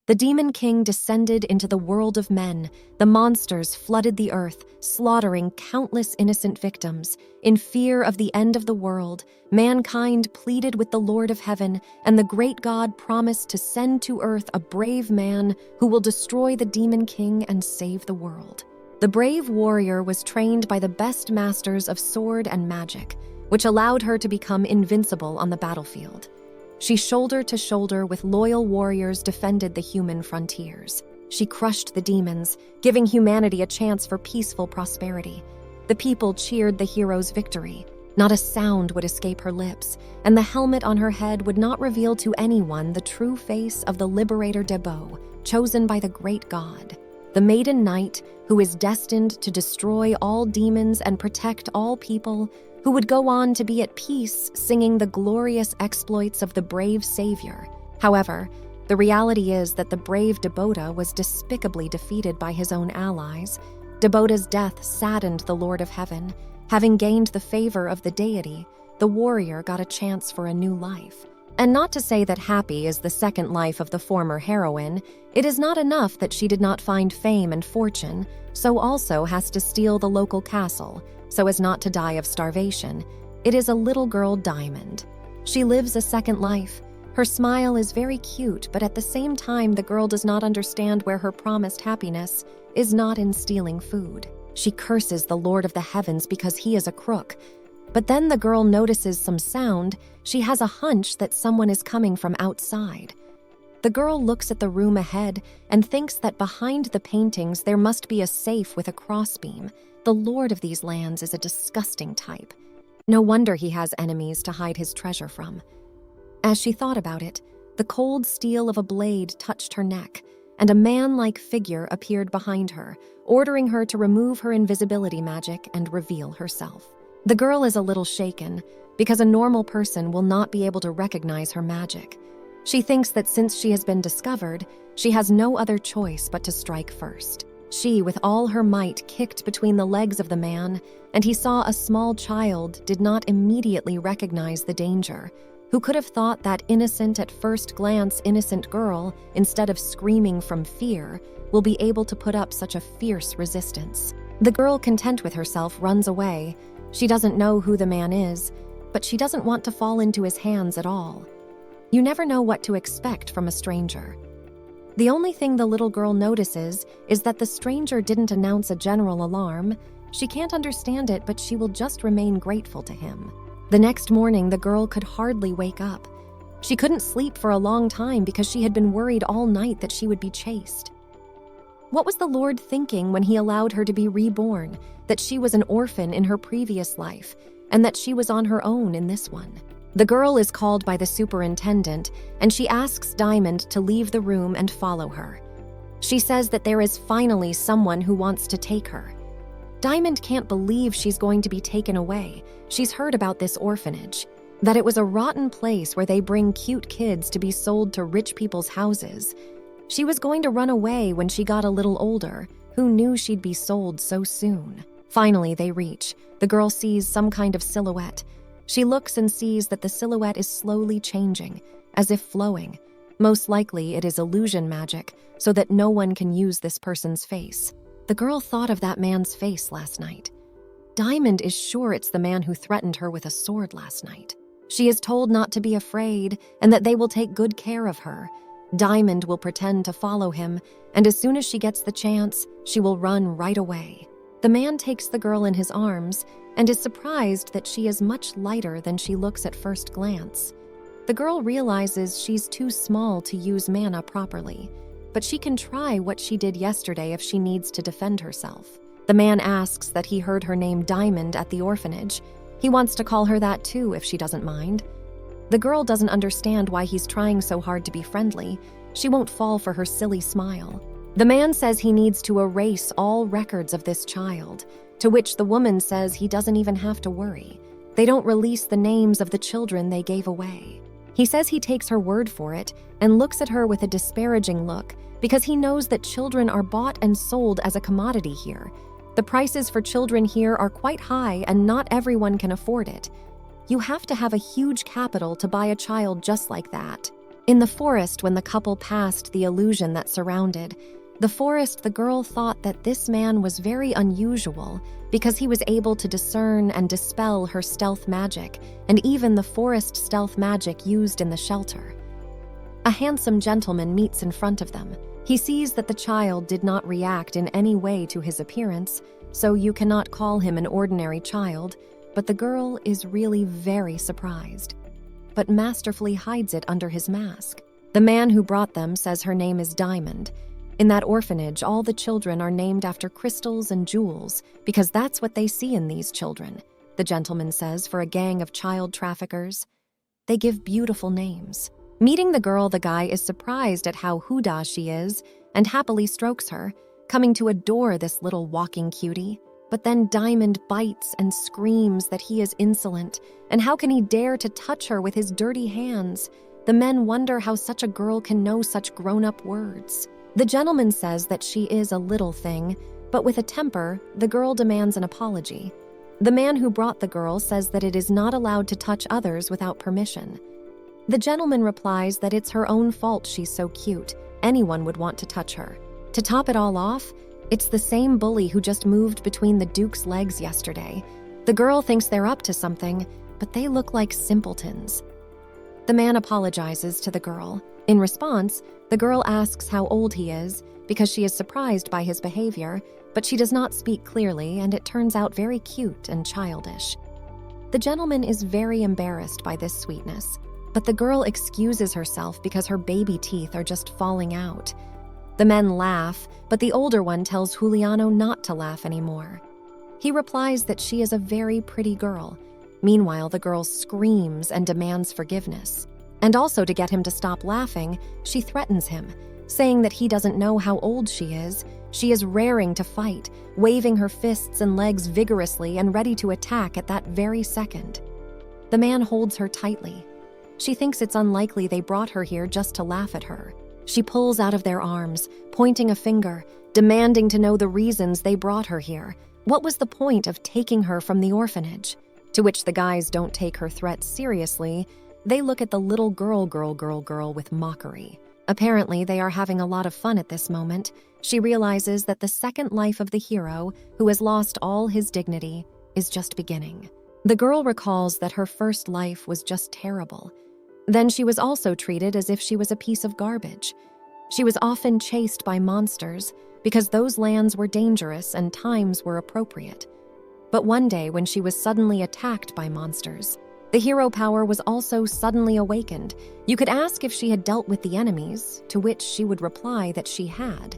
The Demon King descended into the world of men. The monsters flooded the earth, slaughtering countless innocent victims. In fear of the end of the world, mankind pleaded with the Lord of Heaven, and the great God promised to send to earth a brave man who will destroy the Demon King and save the world. The brave warrior was trained by the best masters of sword and magic, which allowed her to become invincible on the battlefield. She shoulder to shoulder with loyal warriors defended the human frontiers. She crushed the demons, giving humanity a chance for peaceful prosperity. The people cheered the hero's victory. Not a sound would escape her lips, and the helmet on her head would not reveal to anyone the true face of the liberator Debo, chosen by the great God. The maiden knight, who is destined to destroy all demons and protect all people, who would go on to be at peace singing the glorious exploits of the brave savior. However, the reality is that the brave Debota was despicably defeated by his own allies. Debota's death saddened the Lord of Heaven. Having gained the favor of the deity, the warrior got a chance for a new life. And not to say that happy is the second life of the former heroine, it is not enough that she did not find fame and fortune, so also has to steal the local castle, so as not to die of starvation. It is a little girl Diamond. She lives a second life. Her smile is very cute, but at the same time the girl does not understand where her promised happiness is not in stealing food. She curses the Lord of the Heavens because he is a crook. But then the girl notices some sound. She has a hunch that someone is coming from outside. The girl looks at the room ahead and thinks that behind the paintings there must be a safe with a crossbeam. The lord of these lands is a disgusting type. No wonder he has enemies to hide his treasure from. As she thought about it, the cold steel of a blade touched her neck, and a man-like figure appeared behind her, ordering her to remove her invisibility magic and reveal herself. The girl is a little shaken, because a normal person will not be able to recognize her magic. She thinks that since she has been discovered, she has no other choice but to strike first. She, with all her might, kicked between the legs of the man, and he saw a small child did not immediately recognize the danger. Who could have thought that innocent at first glance innocent girl, instead of screaming from fear, will be able to put up such a fierce resistance? The girl, content with herself, runs away. She doesn't know who the man is, but she doesn't want to fall into his hands at all. You never know what to expect from a stranger. The only thing the little girl notices is that the stranger didn't announce a general alarm. She can't understand it, but she will just remain grateful to him. The next morning, the girl could hardly wake up. She couldn't sleep for a long time because she had been worried all night that she would be chased. What was the Lord thinking when he allowed her to be reborn, that she was an orphan in her previous life, and that she was on her own in this one? The girl is called by the superintendent, and she asks Diamond to leave the room and follow her. She says that there is finally someone who wants to take her. Diamond can't believe she's going to be taken away. She's heard about this orphanage, that it was a rotten place where they bring cute kids to be sold to rich people's houses. She was going to run away when she got a little older. Who knew she'd be sold so soon? Finally, they reach. The girl sees some kind of silhouette. She looks and sees that the silhouette is slowly changing, as if flowing. Most likely, it is illusion magic, so that no one can use this person's face. The girl thought of that man's face last night. Diamond is sure it's the man who threatened her with a sword last night. She is told not to be afraid and that they will take good care of her. Diamond will pretend to follow him, and as soon as she gets the chance, she will run right away. The man takes the girl in his arms and is surprised that she is much lighter than she looks at first glance. The girl realizes she's too small to use mana properly, but she can try what she did yesterday if she needs to defend herself. The man asks that he heard her name Diamond at the orphanage. He wants to call her that too if she doesn't mind. The girl doesn't understand why he's trying so hard to be friendly. She won't fall for her silly smile. The man says he needs to erase all records of this child, to which the woman says he doesn't even have to worry. They don't release the names of the children they gave away. He says he takes her word for it and looks at her with a disparaging look because he knows that children are bought and sold as a commodity here. The prices for children here are quite high and not everyone can afford it. You have to have a huge capital to buy a child just like that. In the forest, when the couple passed the illusion that surrounded the forest, the girl thought that this man was very unusual because he was able to discern and dispel her stealth magic and even the forest stealth magic used in the shelter. A handsome gentleman meets in front of them. He sees that the child did not react in any way to his appearance, so you cannot call him an ordinary child, but the girl is really very surprised, but masterfully hides it under his mask. The man who brought them says her name is Diamond. In that orphanage, all the children are named after crystals and jewels because that's what they see in these children, the gentleman says, for a gang of child traffickers. They give beautiful names. Meeting the girl, the guy is surprised at how huda she is and happily strokes her, coming to adore this little walking cutie. But then Diamond bites and screams that he is insolent, and how can he dare to touch her with his dirty hands? The men wonder how such a girl can know such grown-up words. The gentleman says that she is a little thing, but with a temper, the girl demands an apology. The man who brought the girl says that it is not allowed to touch others without permission. The gentleman replies that it's her own fault she's so cute. Anyone would want to touch her. To top it all off, it's the same bully who just moved between the Duke's legs yesterday. The girl thinks they're up to something, but they look like simpletons. The man apologizes to the girl. In response, the girl asks how old he is because she is surprised by his behavior, but she does not speak clearly, and it turns out very cute and childish. The gentleman is very embarrassed by this sweetness, but the girl excuses herself because her baby teeth are just falling out. The men laugh, but the older one tells Juliano not to laugh anymore. He replies that she is a very pretty girl. Meanwhile, the girl screams and demands forgiveness. And also, to get him to stop laughing, she threatens him, saying that he doesn't know how old she is. She is raring to fight, waving her fists and legs vigorously and ready to attack at that very second. The man holds her tightly. She thinks it's unlikely they brought her here just to laugh at her. She pulls out of their arms, pointing a finger, demanding to know the reasons they brought her here. What was the point of taking her from the orphanage? To which the guys don't take her threats seriously. They look at the little girl with mockery. Apparently, they are having a lot of fun at this moment. She realizes that the second life of the hero, who has lost all his dignity, is just beginning. The girl recalls that her first life was just terrible. Then she was also treated as if she was a piece of garbage. She was often chased by monsters because those lands were dangerous and times were appropriate. But one day, when she was suddenly attacked by monsters, the hero power was also suddenly awakened. You could ask if she had dealt with the enemies, to which she would reply that she had.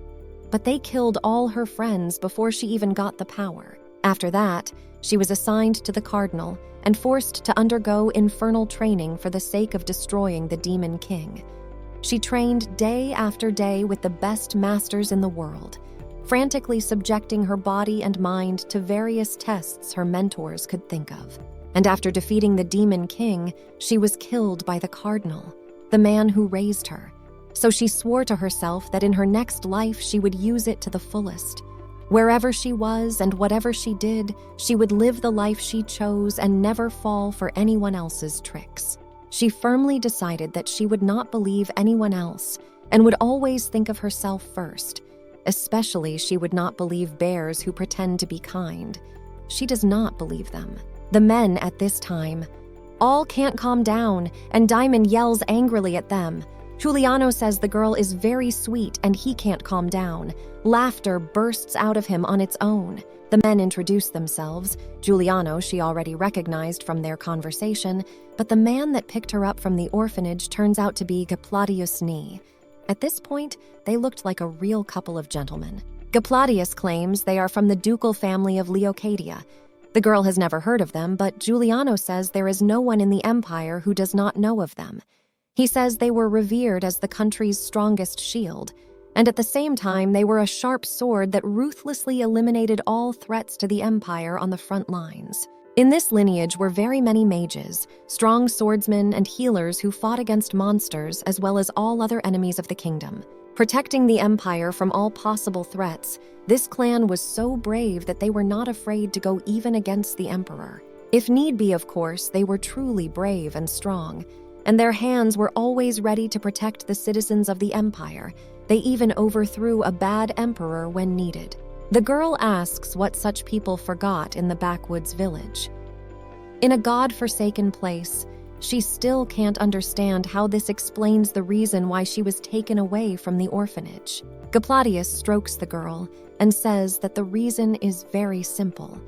But they killed all her friends before she even got the power. After that, she was assigned to the cardinal and forced to undergo infernal training for the sake of destroying the demon king. She trained day after day with the best masters in the world, frantically subjecting her body and mind to various tests her mentors could think of. And after defeating the demon king, she was killed by the cardinal, the man who raised her. So she swore to herself that in her next life she would use it to the fullest. Wherever she was and whatever she did, she would live the life she chose and never fall for anyone else's tricks. She firmly decided that she would not believe anyone else and would always think of herself first. Especially, she would not believe bears who pretend to be kind. She does not believe them. The men at this time all can't calm down, and Diamond yells angrily at them. Giuliano says the girl is very sweet and he can't calm down. Laughter bursts out of him on its own. The men introduce themselves. Giuliano she already recognized from their conversation, but the man that picked her up from the orphanage turns out to be Gapladius Ni. At this point, they looked like a real couple of gentlemen. Gapladius claims they are from the ducal family of Leocadia. The girl has never heard of them, but Giuliano says there is no one in the empire who does not know of them. He says they were revered as the country's strongest shield, and at the same time they were a sharp sword that ruthlessly eliminated all threats to the empire on the front lines. In this lineage were very many mages, strong swordsmen and healers who fought against monsters as well as all other enemies of the kingdom. Protecting the empire from all possible threats, this clan was so brave that they were not afraid to go even against the emperor. If need be, of course, they were truly brave and strong. and their hands were always ready to protect the citizens of the empire. They even overthrew a bad emperor when needed. The girl asks what such people forgot in the backwoods village. In a god-forsaken place, she still can't understand how this explains the reason why she was taken away from the orphanage. Gapladius strokes the girl and says that the reason is very simple.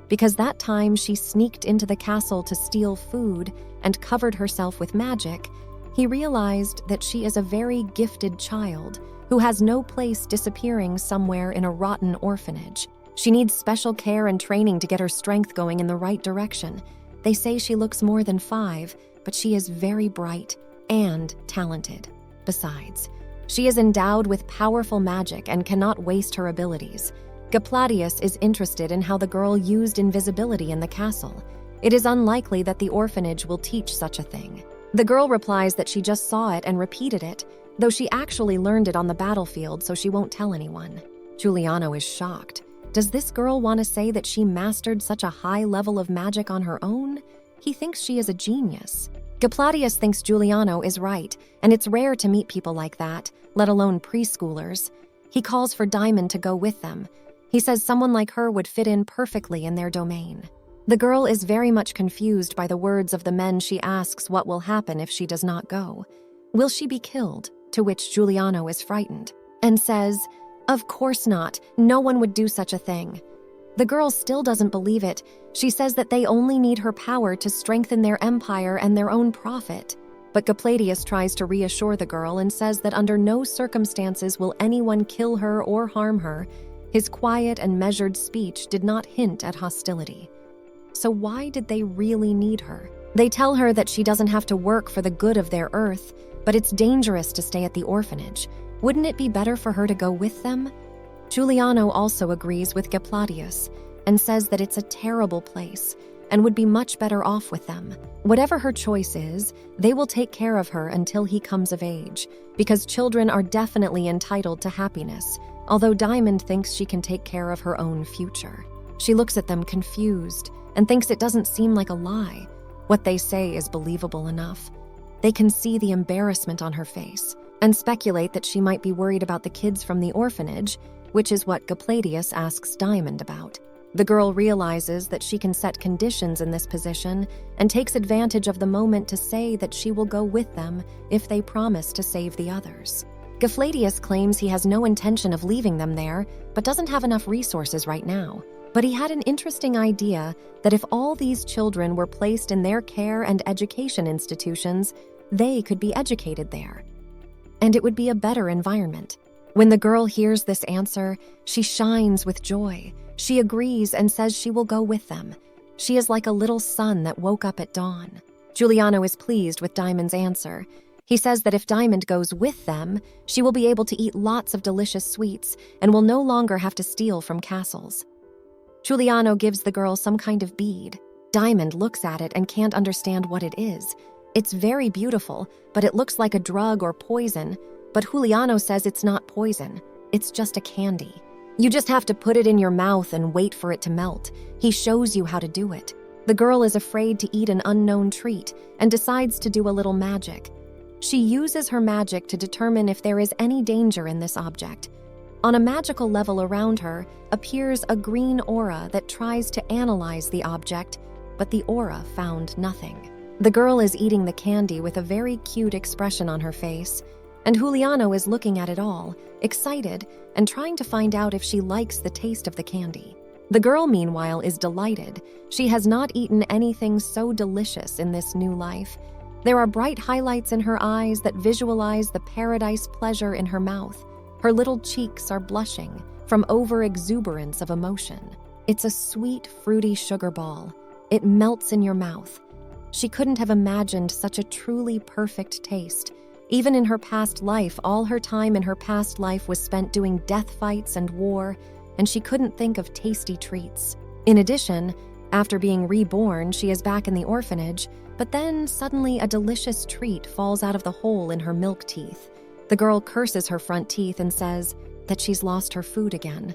Because that time she sneaked into the castle to steal food and covered herself with magic, he realized that she is a very gifted child who has no place disappearing somewhere in a rotten orphanage. She needs special care and training to get her strength going in the right direction. They say she looks more than 5, but she is very bright and talented. Besides, she is endowed with powerful magic and cannot waste her abilities. Gapladius is interested in how the girl used invisibility in the castle. It is unlikely that the orphanage will teach such a thing. The girl replies that she just saw it and repeated it, though she actually learned it on the battlefield, so she won't tell anyone. Giuliano is shocked. Does this girl want to say that she mastered such a high level of magic on her own? He thinks she is a genius. Gapladius thinks Giuliano is right, and it's rare to meet people like that, let alone preschoolers. He calls for Diamond to go with them. He says someone like her would fit in perfectly in their domain. The girl is very much confused by the words of the men. She asks what will happen if she does not go. Will she be killed? To which Giuliano is frightened and says, "Of course not. No one would do such a thing." The girl still doesn't believe it. She says that they only need her power to strengthen their empire and their own profit. But Gapladius tries to reassure the girl and says that under no circumstances will anyone kill her or harm her. His quiet and measured speech did not hint at hostility. So why did they really need her? They tell her that she doesn't have to work for the good of their earth, but it's dangerous to stay at the orphanage. Wouldn't it be better for her to go with them? Giuliano also agrees with Gapladius and says that it's a terrible place and would be much better off with them. Whatever her choice is, they will take care of her until he comes of age, because children are definitely entitled to happiness, although Diamond thinks she can take care of her own future. She looks at them confused and thinks it doesn't seem like a lie. What they say is believable enough. They can see the embarrassment on her face and speculate that she might be worried about the kids from the orphanage, which is what Gapladius asks Diamond about. The girl realizes that she can set conditions in this position and takes advantage of the moment to say that she will go with them if they promise to save the others. Gapladius claims he has no intention of leaving them there, but doesn't have enough resources right now. But he had an interesting idea that if all these children were placed in their care and education institutions, they could be educated there. And it would be a better environment. When the girl hears this answer, she shines with joy. She agrees and says she will go with them. She is like a little sun that woke up at dawn. Giuliano is pleased with Diamond's answer. He says that if Diamond goes with them, she will be able to eat lots of delicious sweets and will no longer have to steal from castles. Giuliano gives the girl some kind of bead. Diamond looks at it and can't understand what it is. It's very beautiful, but it looks like a drug or poison. But Giuliano says it's not poison. It's just a candy. You just have to put it in your mouth and wait for it to melt. He shows you how to do it. The girl is afraid to eat an unknown treat and decides to do a little magic. She uses her magic to determine if there is any danger in this object. On a magical level around her appears a green aura that tries to analyze the object, but the aura found nothing. The girl is eating the candy with a very cute expression on her face, and Giuliano is looking at it all, excited, and trying to find out if she likes the taste of the candy. The girl, meanwhile, is delighted. She has not eaten anything so delicious in this new life. There are bright highlights in her eyes that visualize the paradise pleasure in her mouth. Her little cheeks are blushing from over-exuberance of emotion. It's a sweet, fruity sugar ball. It melts in your mouth. She couldn't have imagined such a truly perfect taste. Even in her past life, all her time in her past life was spent doing death fights and war, and she couldn't think of tasty treats. In addition, after being reborn, she is back in the orphanage, but then suddenly a delicious treat falls out of the hole in her milk teeth. The girl curses her front teeth and says that she's lost her food again.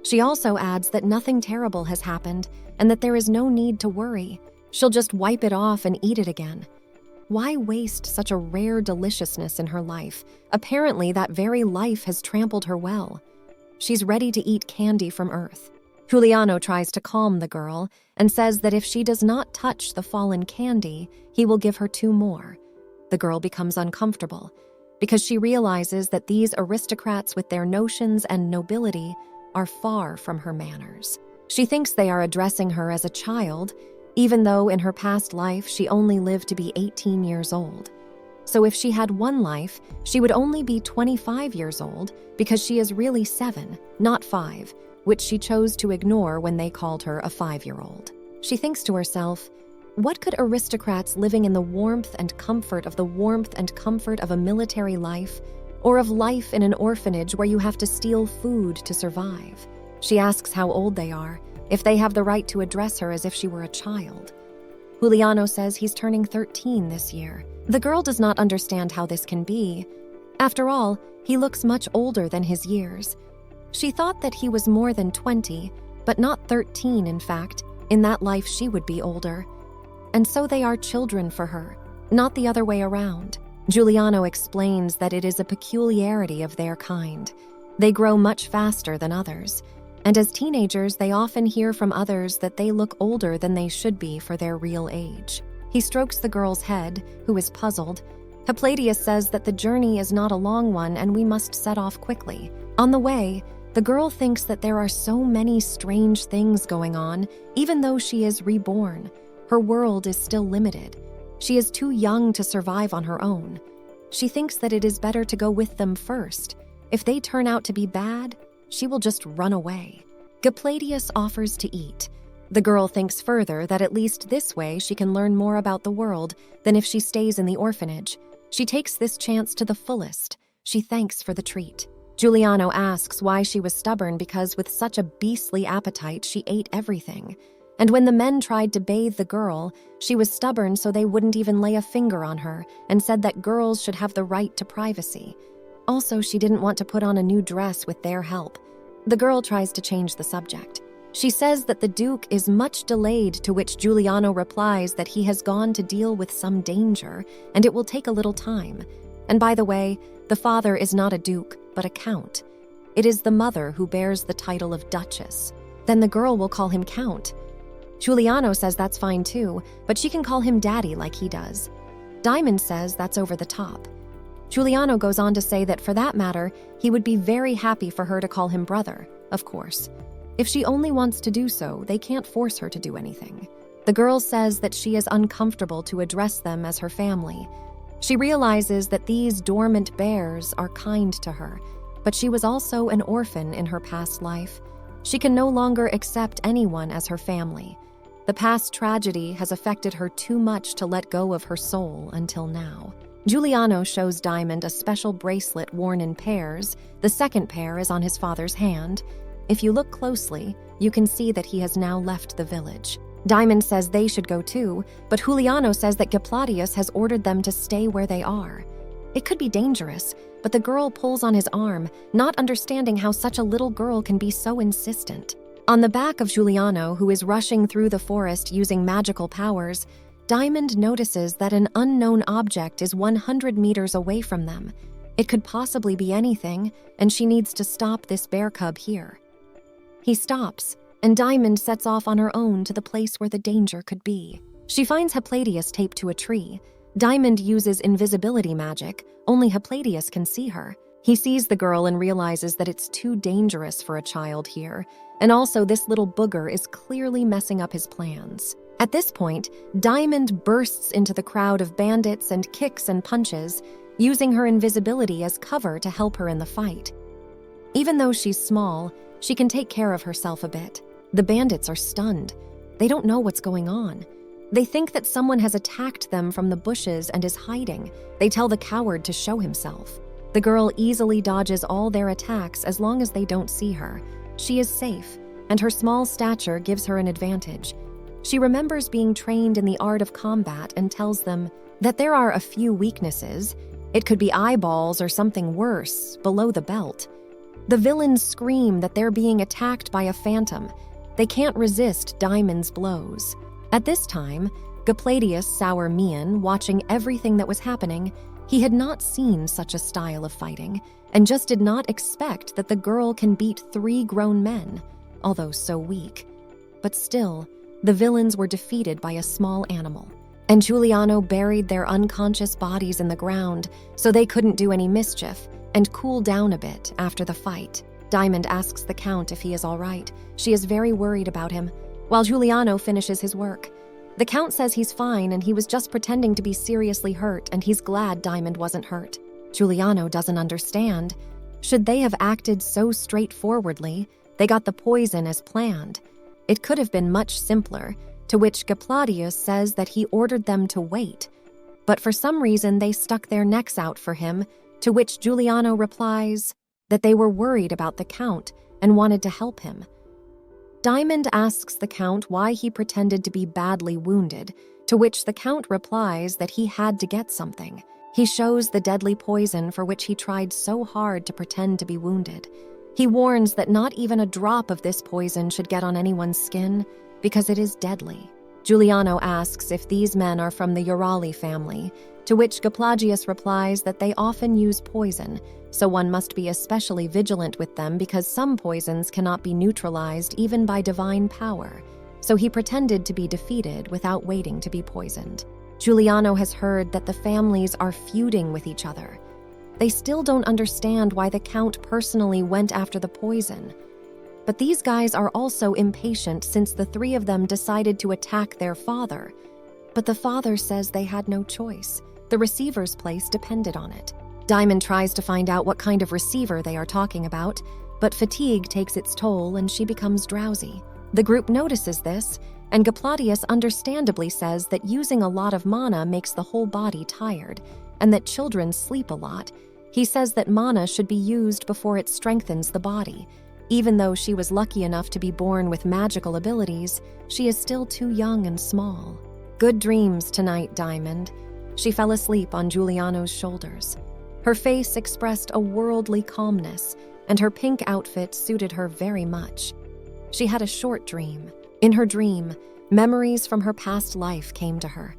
She also adds that nothing terrible has happened and that there is no need to worry. She'll just wipe it off and eat it again. Why waste such a rare deliciousness in her life? Apparently, that very life has trampled her well. She's ready to eat candy from earth. Juliano tries to calm the girl and says that if she does not touch the fallen candy, he will give her 2 more. The girl becomes uncomfortable because she realizes that these aristocrats with their notions and nobility are far from her manners. She thinks they are addressing her as a child, even though in her past life she only lived to be 18 years old. So if she had one life, she would only be 25 years old because she is really 7, not 5, which she chose to ignore when they called her a 5-year-old. She thinks to herself, what could aristocrats living in the warmth and comfort of a military life, or of life in an orphanage where you have to steal food to survive? She asks how old they are, if they have the right to address her as if she were a child. Juliano says he's turning 13 this year. The girl does not understand how this can be. After all, he looks much older than his years. She thought that he was more than 20, but not 13, in fact. In that life, she would be older. And so they are children for her, not the other way around. Juliano explains that it is a peculiarity of their kind. They grow much faster than others, and as teenagers, they often hear from others that they look older than they should be for their real age. He strokes the girl's head, who is puzzled. Hypatius says that the journey is not a long one and we must set off quickly. On the way, the girl thinks that there are so many strange things going on, even though she is reborn. Her world is still limited. She is too young to survive on her own. She thinks that it is better to go with them first. If they turn out to be bad, she will just run away. Hypatius offers to eat. The girl thinks further that at least this way she can learn more about the world than if she stays in the orphanage. She takes this chance to the fullest. She thanks for the treat. Juliano asks why she was stubborn because with such a beastly appetite, she ate everything. And when the men tried to bathe the girl, she was stubborn so they wouldn't even lay a finger on her and said that girls should have the right to privacy. Also, she didn't want to put on a new dress with their help. The girl tries to change the subject. She says that the Duke is much delayed, to which Juliano replies that he has gone to deal with some danger and it will take a little time. And by the way, the father is not a duke, but a count. It is the mother who bears the title of Duchess. Then the girl will call him Count. Juliano says that's fine too, but she can call him Daddy like he does. Diamond says that's over the top. Juliano goes on to say that for that matter, he would be very happy for her to call him brother, of course. If she only wants to do so, they can't force her to do anything. The girl says that she is uncomfortable to address them as her family. She realizes that these dormant bears are kind to her, but she was also an orphan in her past life. She can no longer accept anyone as her family. The past tragedy has affected her too much to let go of her soul until now. Juliano shows Diamond a special bracelet worn in pairs. The second pair is on his father's hand. If you look closely, you can see that he has now left the village. Diamond says they should go too, but Juliano says that Hypatius has ordered them to stay where they are. It could be dangerous, but the girl pulls on his arm, not understanding how such a little girl can be so insistent. On the back of Juliano, who is rushing through the forest using magical powers, Diamond notices that an unknown object is 100 meters away from them. It could possibly be anything, and she needs to stop this bear cub here. He stops, and Diamond sets off on her own to the place where the danger could be. She finds Hypatius taped to a tree. Diamond uses invisibility magic. Only Hypatius can see her. He sees the girl and realizes that it's too dangerous for a child here, and also this little booger is clearly messing up his plans. At this point, Diamond bursts into the crowd of bandits and kicks and punches, using her invisibility as cover to help her in the fight. Even though she's small, she can take care of herself a bit. The bandits are stunned. They don't know what's going on. They think that someone has attacked them from the bushes and is hiding. They tell the coward to show himself. The girl easily dodges all their attacks as long as they don't see her. She is safe, and her small stature gives her an advantage. She remembers being trained in the art of combat and tells them that there are a few weaknesses. It could be eyeballs or something worse, below the belt. The villains scream that they're being attacked by a phantom. They can't resist Diamond's blows. At this time, Gappladius sour mien, watching everything that was happening, he had not seen such a style of fighting, and just did not expect that the girl can beat 3 grown men, although so weak. But still, the villains were defeated by a small animal, and Giuliano buried their unconscious bodies in the ground so they couldn't do any mischief and cool down a bit after the fight. Diamond asks the Count if he is all right. She is very worried about him, while Giuliano finishes his work. The Count says he's fine and he was just pretending to be seriously hurt, and he's glad Diamond wasn't hurt. Giuliano doesn't understand. Should they have acted so straightforwardly? They got the poison as planned. It could have been much simpler, to which Gappladius says that he ordered them to wait. But for some reason they stuck their necks out for him, to which Giuliano replies that they were worried about the Count and wanted to help him. Diamond asks the Count why he pretended to be badly wounded, to which the Count replies that he had to get something. He shows the deadly poison for which he tried so hard to pretend to be wounded. He warns that not even a drop of this poison should get on anyone's skin, because it is deadly. Giuliano asks if these men are from the Urali family, to which Gappladius replies that they often use poison, so one must be especially vigilant with them because some poisons cannot be neutralized even by divine power, so he pretended to be defeated without waiting to be poisoned. Giuliano has heard that the families are feuding with each other. They still don't understand why the Count personally went after the poison. But these guys are also impatient since the 3 of them decided to attack their father. But the father says they had no choice. The receiver's place depended on it. Diamond tries to find out what kind of receiver they are talking about, but fatigue takes its toll and she becomes drowsy. The group notices this, and Gappladius understandably says that using a lot of mana makes the whole body tired, and that children sleep a lot. He says that mana should be used before it strengthens the body. Even though she was lucky enough to be born with magical abilities, she is still too young and small. Good dreams tonight, Diamond. She fell asleep on Giuliano's shoulders. Her face expressed a worldly calmness, and her pink outfit suited her very much. She had a short dream. In her dream, memories from her past life came to her.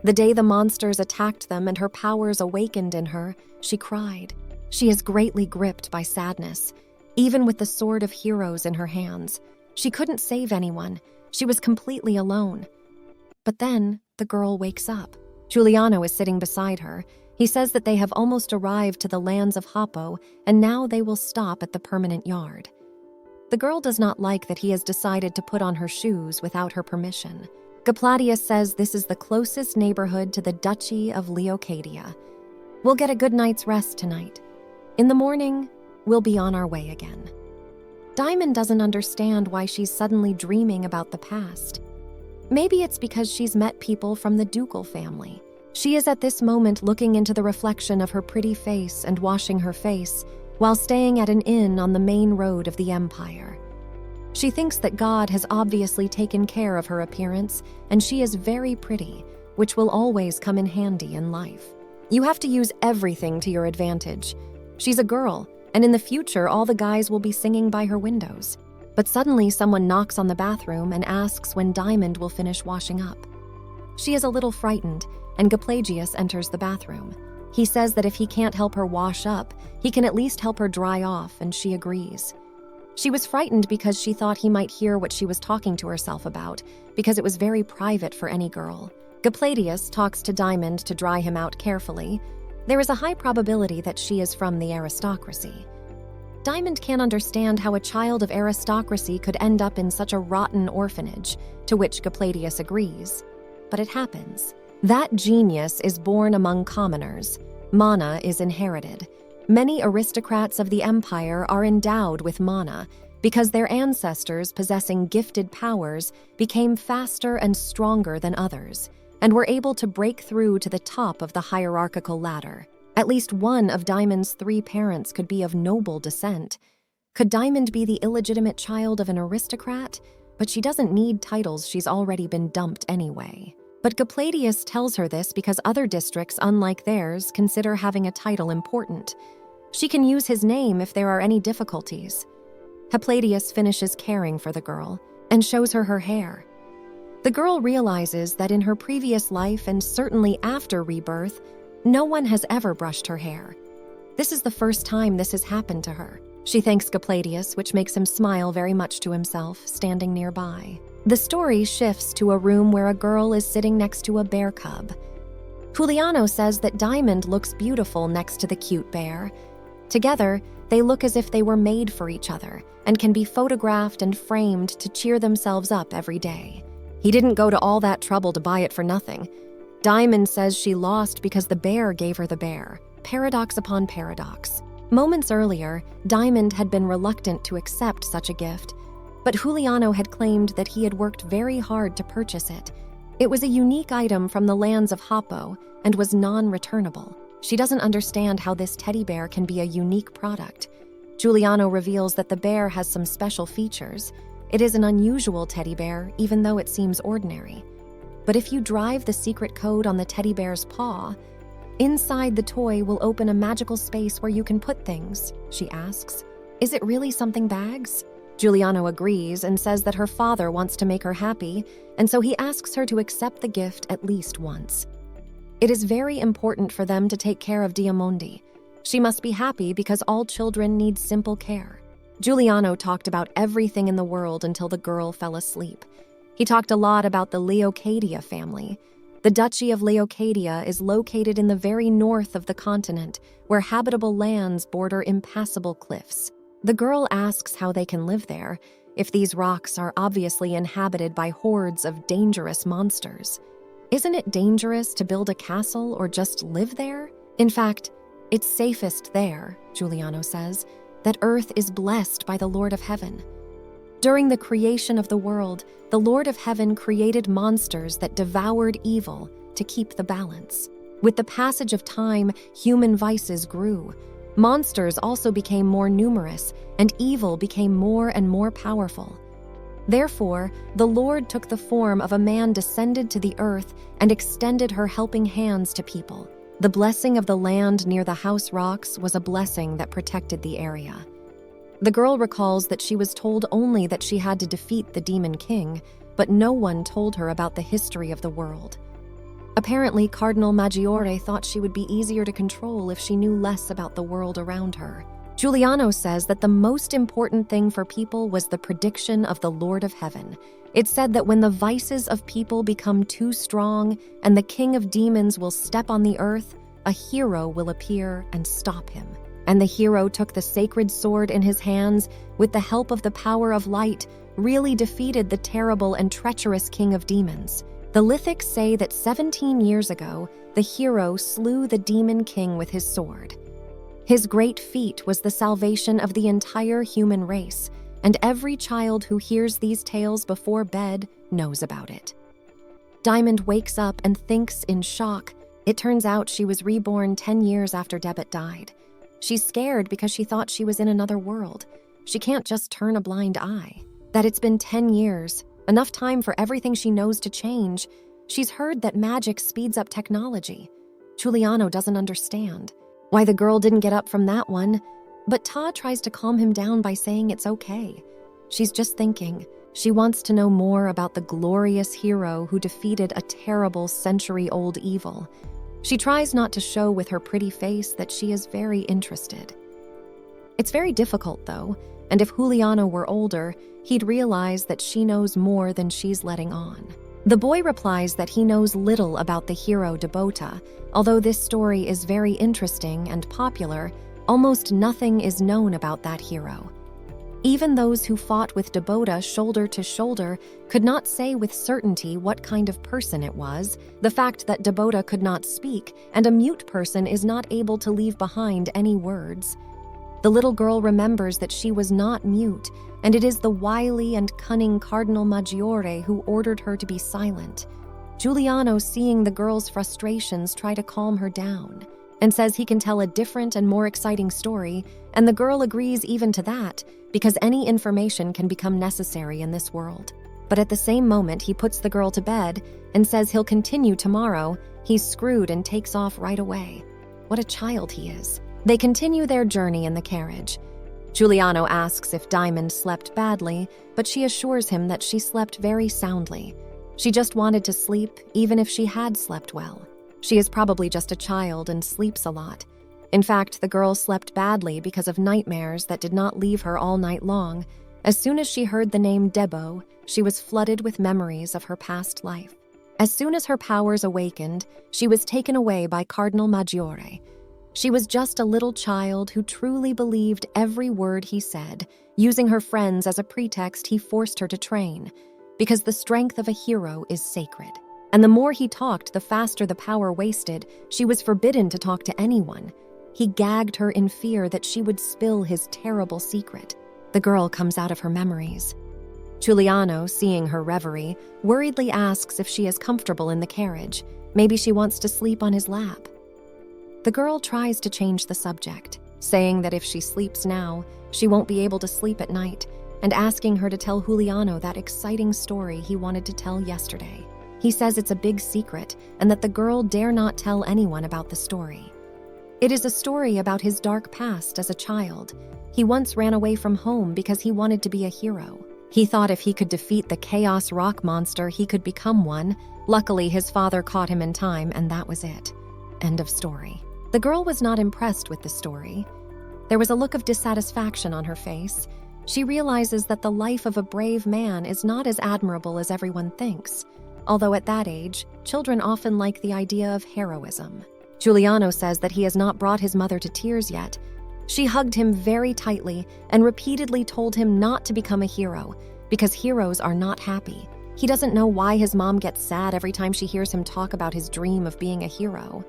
The day the monsters attacked them and her powers awakened in her, she cried. She is greatly gripped by sadness. Even with the sword of heroes in her hands, she couldn't save anyone. She was completely alone. But then, the girl wakes up. Giuliano is sitting beside her. He says that they have almost arrived to the lands of Hoppo, and now they will stop at the permanent yard. The girl does not like that he has decided to put on her shoes without her permission. Gappladius says this is the closest neighborhood to the Duchy of Leocadia. We'll get a good night's rest tonight. In the morning, we'll be on our way again. Diamond doesn't understand why she's suddenly dreaming about the past. Maybe it's because she's met people from the ducal family. She is at this moment looking into the reflection of her pretty face and washing her face while staying at an inn on the main road of the empire. She thinks that God has obviously taken care of her appearance, and she is very pretty, which will always come in handy in life. You have to use everything to your advantage. She's a girl, and in the future all the guys will be singing by her windows. But suddenly someone knocks on the bathroom and asks when Diamond will finish washing up. She is a little frightened, and Gappladius enters the bathroom. He says that if he can't help her wash up, he can at least help her dry off, and she agrees. She was frightened because she thought he might hear what she was talking to herself about, because it was very private for any girl. Gappladius talks to Diamond to dry him out carefully. There is a high probability that she is from the aristocracy. Diamond can't understand how a child of aristocracy could end up in such a rotten orphanage, to which Gappladius agrees. But it happens. That genius is born among commoners. Mana is inherited. Many aristocrats of the empire are endowed with mana because their ancestors possessing gifted powers became faster and stronger than others and were able to break through to the top of the hierarchical ladder. At least one of Diamond's 3 parents could be of noble descent. Could Diamond be the illegitimate child of an aristocrat? But she doesn't need titles, she's already been dumped anyway. But Gappladius tells her this because other districts, unlike theirs, consider having a title important. She can use his name if there are any difficulties. Gappladius finishes caring for the girl and shows her her hair. The girl realizes that in her previous life and certainly after rebirth, no one has ever brushed her hair. This is the first time this has happened to her. She thanks Gapladius, which makes him smile very much to himself, standing nearby. The story shifts to a room where a girl is sitting next to a bear cub. Juliano says that Diamond looks beautiful next to the cute bear. Together, they look as if they were made for each other and can be photographed and framed to cheer themselves up every day. He didn't go to all that trouble to buy it for nothing. Diamond says she lost because the bear gave her the bear. Paradox upon paradox. Moments earlier, Diamond had been reluctant to accept such a gift, but Juliano had claimed that he had worked very hard to purchase it. It was a unique item from the lands of Hapo and was non-returnable. She doesn't understand how this teddy bear can be a unique product. Juliano reveals that the bear has some special features. It is an unusual teddy bear, even though it seems ordinary. But if you drive the secret code on the teddy bear's paw, inside the toy will open a magical space where you can put things, she asks. Is it really something bags? Juliano agrees and says that her father wants to make her happy, and so he asks her to accept the gift at least once. It is very important for them to take care of Diamondi. She must be happy because all children need simple care. Giuliano talked about everything in the world until the girl fell asleep. He talked a lot about the Leocadia family. The Duchy of Leocadia is located in the very north of the continent, where habitable lands border impassable cliffs. The girl asks how they can live there, if these rocks are obviously inhabited by hordes of dangerous monsters. Isn't it dangerous to build a castle or just live there? In fact, it's safest there, Giuliano says, that Earth is blessed by the Lord of Heaven. During the creation of the world, the Lord of Heaven created monsters that devoured evil to keep the balance. With the passage of time, human vices grew. Monsters also became more numerous, and evil became more and more powerful. Therefore, the Lord took the form of a man descended to the earth and extended her helping hands to people. The blessing of the land near the house rocks was a blessing that protected the area. The girl recalls that she was told only that she had to defeat the demon king, but no one told her about the history of the world. Apparently, Cardinal Maggiore thought she would be easier to control if she knew less about the world around her. Giuliano says that the most important thing for people was the prediction of the Lord of Heaven. It said that when the vices of people become too strong and the king of demons will step on the earth, a hero will appear and stop him. And the hero took the sacred sword in his hands, with the help of the power of light, really defeated the terrible and treacherous king of demons. The Lithics say that 17 years ago, the hero slew the demon king with his sword. His great feat was the salvation of the entire human race, and every child who hears these tales before bed knows about it. Diamond wakes up and thinks in shock. It turns out she was reborn 10 years after Debit died. She's scared because she thought she was in another world. She can't just turn a blind eye. That it's been 10 years, enough time for everything she knows to change. She's heard that magic speeds up technology. Giuliano doesn't understand why the girl didn't get up from that one, but Todd tries to calm him down by saying it's okay. She's just thinking. She wants to know more about the glorious hero who defeated a terrible century-old evil. She tries not to show with her pretty face that she is very interested. It's very difficult, though, and if Giuliano were older, he'd realize that she knows more than she's letting on. The boy replies that he knows little about the hero Debota. Although this story is very interesting and popular, almost nothing is known about that hero. Even those who fought with Debota shoulder to shoulder could not say with certainty what kind of person it was. The fact that Debota could not speak, and a mute person is not able to leave behind any words. The little girl remembers that she was not mute, and it is the wily and cunning Cardinal Maggiore who ordered her to be silent. Giuliano, seeing the girl's frustrations, try to calm her down, and says he can tell a different and more exciting story, and the girl agrees even to that, because any information can become necessary in this world. But at the same moment, he puts the girl to bed and says he'll continue tomorrow. He's screwed and takes off right away. What a child he is. They continue their journey in the carriage. Giuliano asks if Diamond slept badly, but she assures him that she slept very soundly. She just wanted to sleep, even if she had slept well. She is probably just a child and sleeps a lot. In fact, the girl slept badly because of nightmares that did not leave her all night long. As soon as she heard the name Debo, she was flooded with memories of her past life. As soon as her powers awakened, she was taken away by Cardinal Maggiore. She was just a little child who truly believed every word he said. Using her friends as a pretext, he forced her to train, because the strength of a hero is sacred. And the more he talked, the faster the power wasted. She was forbidden to talk to anyone. He gagged her in fear that she would spill his terrible secret. The girl comes out of her memories. Giuliano, seeing her reverie, worriedly asks if she is comfortable in the carriage. Maybe she wants to sleep on his lap. The girl tries to change the subject, saying that if she sleeps now, she won't be able to sleep at night, and asking her to tell Giuliano that exciting story he wanted to tell yesterday. He says it's a big secret and that the girl dare not tell anyone about the story. It is a story about his dark past as a child. He once ran away from home because he wanted to be a hero. He thought if he could defeat the Chaos Rock monster, he could become one. Luckily, his father caught him in time, and that was it. End of story. The girl was not impressed with the story. There was a look of dissatisfaction on her face. She realizes that the life of a brave man is not as admirable as everyone thinks, although at that age, children often like the idea of heroism. Giuliano says that he has not brought his mother to tears yet. She hugged him very tightly and repeatedly told him not to become a hero, because heroes are not happy. He doesn't know why his mom gets sad every time she hears him talk about his dream of being a hero.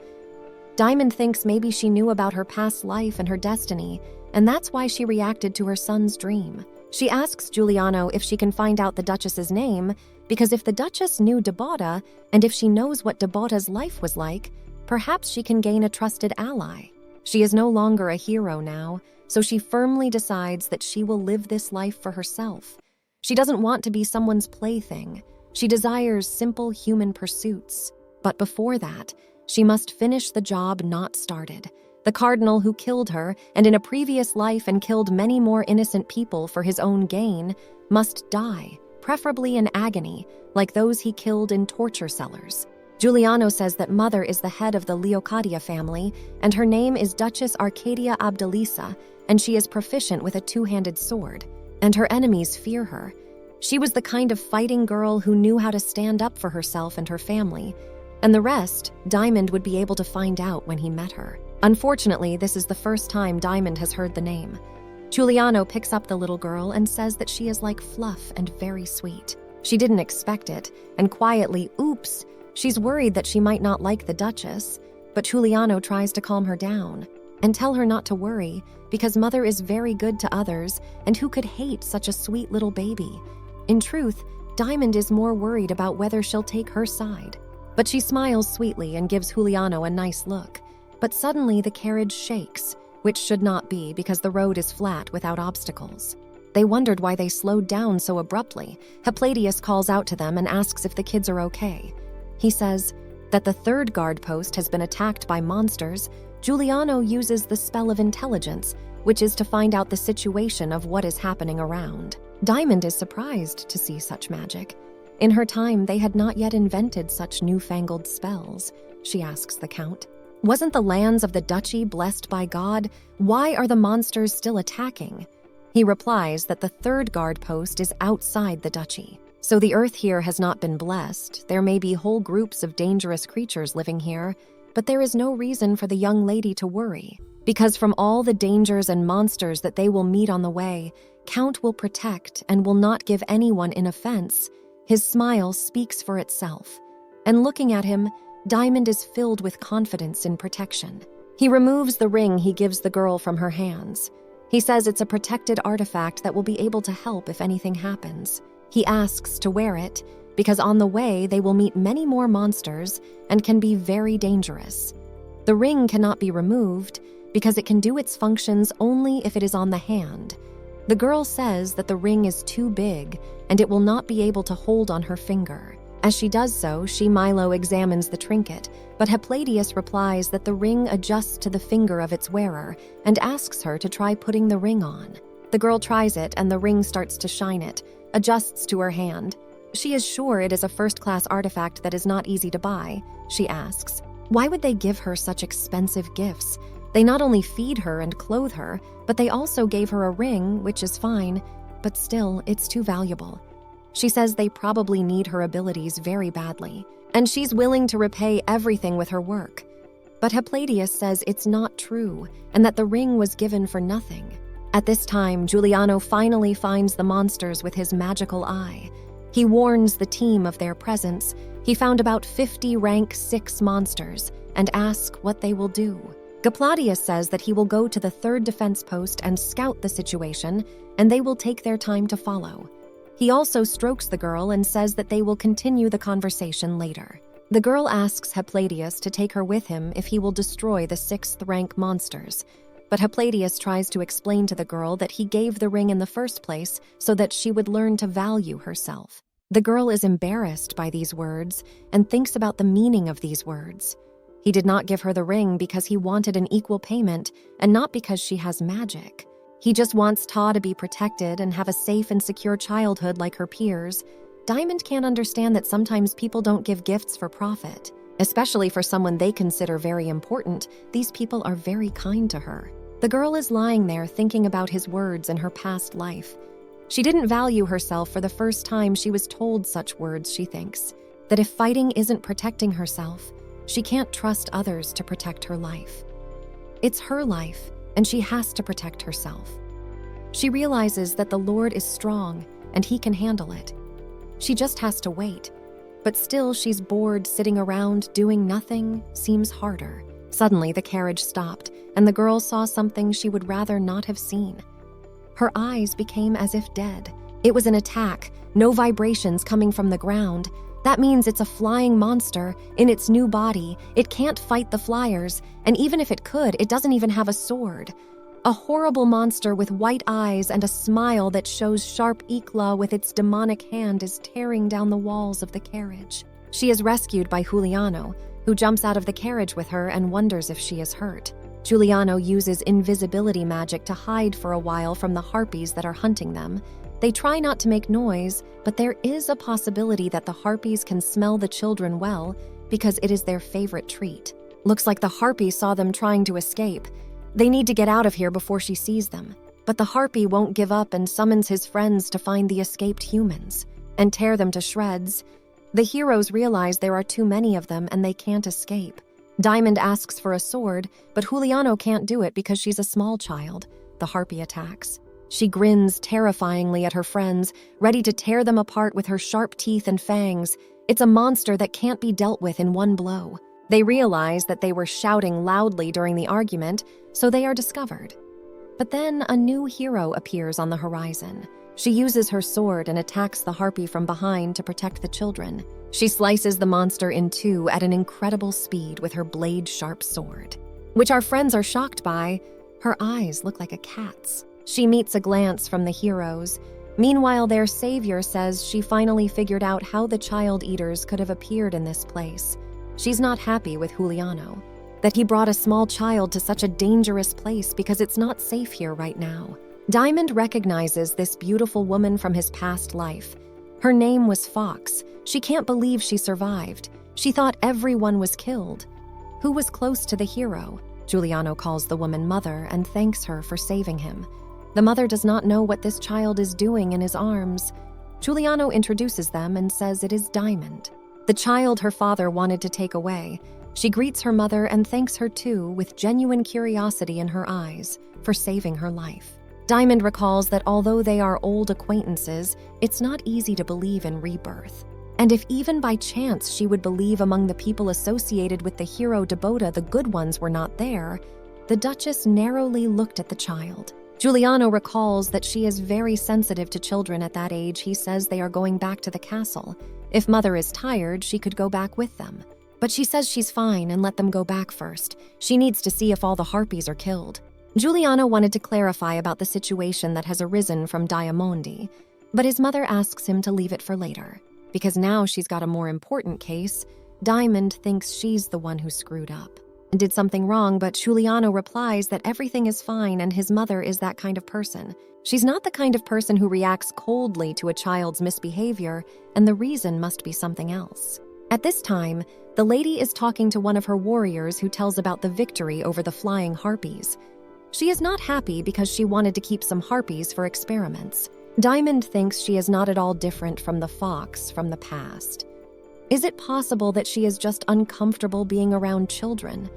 Diamond thinks maybe she knew about her past life and her destiny, and that's why she reacted to her son's dream. She asks Giuliano if she can find out the Duchess's name, because if the Duchess knew Debotta, and if she knows what Debotta's life was like, perhaps she can gain a trusted ally. She is no longer a hero now, so she firmly decides that she will live this life for herself. She doesn't want to be someone's plaything. She desires simple human pursuits. But before that, she must finish the job not started. The cardinal who killed her, and in a previous life and killed many more innocent people for his own gain, must die, preferably in agony, like those he killed in torture cellars. Giuliano says that Mother is the head of the Leocadia family, and her name is Duchess Arcadia Abdelisa, and she is proficient with a two-handed sword, and her enemies fear her. She was the kind of fighting girl who knew how to stand up for herself and her family, and the rest, Diamond would be able to find out when he met her. Unfortunately, this is the first time Diamond has heard the name. Giuliano picks up the little girl and says that she is like fluff and very sweet. She didn't expect it, and quietly, oops, she's worried that she might not like the Duchess, but Giuliano tries to calm her down and tell her not to worry because Mother is very good to others, and who could hate such a sweet little baby? In truth, Diamond is more worried about whether she'll take her side. But she smiles sweetly and gives Giuliano a nice look. But suddenly the carriage shakes, which should not be because the road is flat without obstacles. They wondered why they slowed down so abruptly. Hypatius calls out to them and asks if the kids are okay. He says that the third guard post has been attacked by monsters. Giuliano uses the spell of intelligence, which is to find out the situation of what is happening around. Diamond is surprised to see such magic. In her time, they had not yet invented such newfangled spells. She asks the Count, "Wasn't the lands of the duchy blessed by God? Why are the monsters still attacking?" He replies that the third guard post is outside the duchy. So the earth here has not been blessed. There may be whole groups of dangerous creatures living here, but there is no reason for the young lady to worry, because from all the dangers and monsters that they will meet on the way, Count will protect and will not give anyone an offense. His smile speaks for itself, and looking at him, Diamond is filled with confidence in protection. He removes the ring he gives the girl from her hands. He says it's a protected artifact that will be able to help if anything happens. He asks to wear it, because on the way they will meet many more monsters and can be very dangerous. The ring cannot be removed, because it can do its functions only if it is on the hand. The girl says that the ring is too big and it will not be able to hold on her finger. As she does so, Milo examines the trinket, but Hypatius replies that the ring adjusts to the finger of its wearer and asks her to try putting the ring on. The girl tries it and the ring starts to shine it, adjusts to her hand. She is sure it is a first-class artifact that is not easy to buy. She asks, why would they give her such expensive gifts? They not only feed her and clothe her, but they also gave her a ring, which is fine, but still, it's too valuable. She says they probably need her abilities very badly, and she's willing to repay everything with her work. But Hypatius says it's not true, and that the ring was given for nothing. At this time, Giuliano finally finds the monsters with his magical eye. He warns the team of their presence. He found about 50 rank 6 monsters and asks what they will do. Hypatius says that he will go to the 3rd defense post and scout the situation, and they will take their time to follow. He also strokes the girl and says that they will continue the conversation later. The girl asks Hypatius to take her with him if he will destroy the 6th rank monsters. But Hypatius tries to explain to the girl that he gave the ring in the first place so that she would learn to value herself. The girl is embarrassed by these words and thinks about the meaning of these words. He did not give her the ring because he wanted an equal payment and not because she has magic. He just wants Ta to be protected and have a safe and secure childhood like her peers. Diamond can't understand that sometimes people don't give gifts for profit. Especially for someone they consider very important, these people are very kind to her. The girl is lying there thinking about his words in her past life. She didn't value herself for the first time she was told such words, she thinks. That if fighting isn't protecting herself, she can't trust others to protect her life. It's her life, and she has to protect herself. She realizes that the Lord is strong, and he can handle it. She just has to wait. But still, she's bored sitting around doing nothing seems harder. Suddenly, the carriage stopped, and the girl saw something she would rather not have seen. Her eyes became as if dead. It was an attack, no vibrations coming from the ground. That means it's a flying monster in its new body. It can't fight the flyers, and even if it could, it doesn't even have a sword. A horrible monster with white eyes and a smile that shows sharp eclat with its demonic hand is tearing down the walls of the carriage. She is rescued by Giuliano, who jumps out of the carriage with her and wonders if she is hurt. Giuliano uses invisibility magic to hide for a while from the harpies that are hunting them. They try not to make noise, but there is a possibility that the harpies can smell the children well because it is their favorite treat. Looks like the harpy saw them trying to escape. They need to get out of here before she sees them. But the harpy won't give up and summons his friends to find the escaped humans and tear them to shreds. The heroes realize there are too many of them and they can't escape. Diamond asks for a sword, but Giuliano can't do it because she's a small child. The harpy attacks. She grins terrifyingly at her friends, ready to tear them apart with her sharp teeth and fangs. It's a monster that can't be dealt with in one blow. They realize that they were shouting loudly during the argument, so they are discovered. But then a new hero appears on the horizon. She uses her sword and attacks the harpy from behind to protect the children. She slices the monster in two at an incredible speed with her blade-sharp sword, which our friends are shocked by. Her eyes look like a cat's. She meets a glance from the heroes. Meanwhile, their savior says she finally figured out how the child eaters could have appeared in this place. She's not happy with Giuliano, that he brought a small child to such a dangerous place because it's not safe here right now. Diamond recognizes this beautiful woman from his past life. Her name was Fox. She can't believe she survived. She thought everyone was killed. Who was close to the hero? Giuliano calls the woman mother and thanks her for saving him. The mother does not know what this child is doing in his arms. Giuliano introduces them and says it is Diamond, the child her father wanted to take away. She greets her mother and thanks her too, with genuine curiosity in her eyes, for saving her life. Diamond recalls that although they are old acquaintances, it's not easy to believe in rebirth. And if even by chance she would believe among the people associated with the hero Debota the good ones were not there, the Duchess narrowly looked at the child. Giuliano recalls that she is very sensitive to children at that age. He says they are going back to the castle. If mother is tired, she could go back with them. But she says she's fine and let them go back first. She needs to see if all the harpies are killed. Giuliano wanted to clarify about the situation that has arisen from Diamondi, but his mother asks him to leave it for later, because now she's got a more important case. Diamond thinks she's the one who screwed up. did something wrong, but Giuliano replies that everything is fine and his mother is that kind of person. She's not the kind of person who reacts coldly to a child's misbehavior, and the reason must be something else. At this time, the lady is talking to one of her warriors who tells about the victory over the flying harpies. She is not happy because she wanted to keep some harpies for experiments. Diamond thinks she is not at all different from the fox from the past. Is it possible that she is just uncomfortable being around children?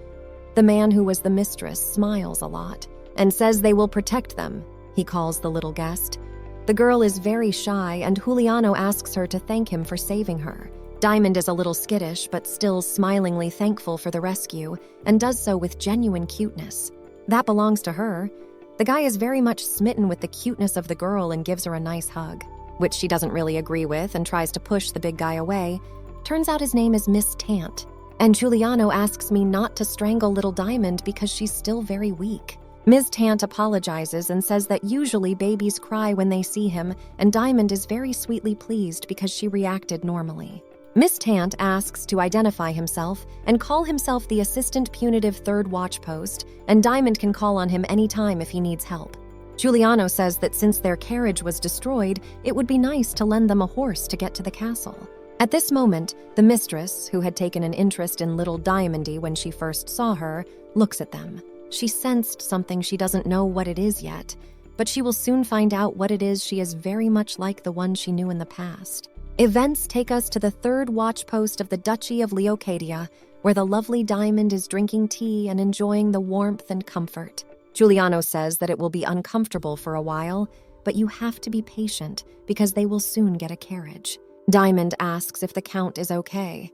The man who was the mistress smiles a lot and says they will protect them, he calls the little guest. The girl is very shy and Giuliano asks her to thank him for saving her. Diamond is a little skittish but still smilingly thankful for the rescue and does so with genuine cuteness. That belongs to her. The guy is very much smitten with the cuteness of the girl and gives her a nice hug, which she doesn't really agree with and tries to push the big guy away. Turns out his name is Miss Tant, and Giuliano asks me not to strangle little Diamond because she's still very weak. Ms. Tant apologizes and says that usually babies cry when they see him, and Diamond is very sweetly pleased because she reacted normally. Miss Tant asks to identify himself and call himself the Assistant Punitive Third Watch Post, and Diamond can call on him anytime if he needs help. Giuliano says that since their carriage was destroyed, it would be nice to lend them a horse to get to the castle. At this moment, the mistress, who had taken an interest in little Diamondy when she first saw her, looks at them. She sensed something she doesn't know what it is yet, but she will soon find out what it is. She is very much like the one she knew in the past. Events take us to the third watch post of the Duchy of Leocadia, where the lovely Diamond is drinking tea and enjoying the warmth and comfort. Giuliano says that it will be uncomfortable for a while, but you have to be patient because they will soon get a carriage. Diamond asks if the Count is okay.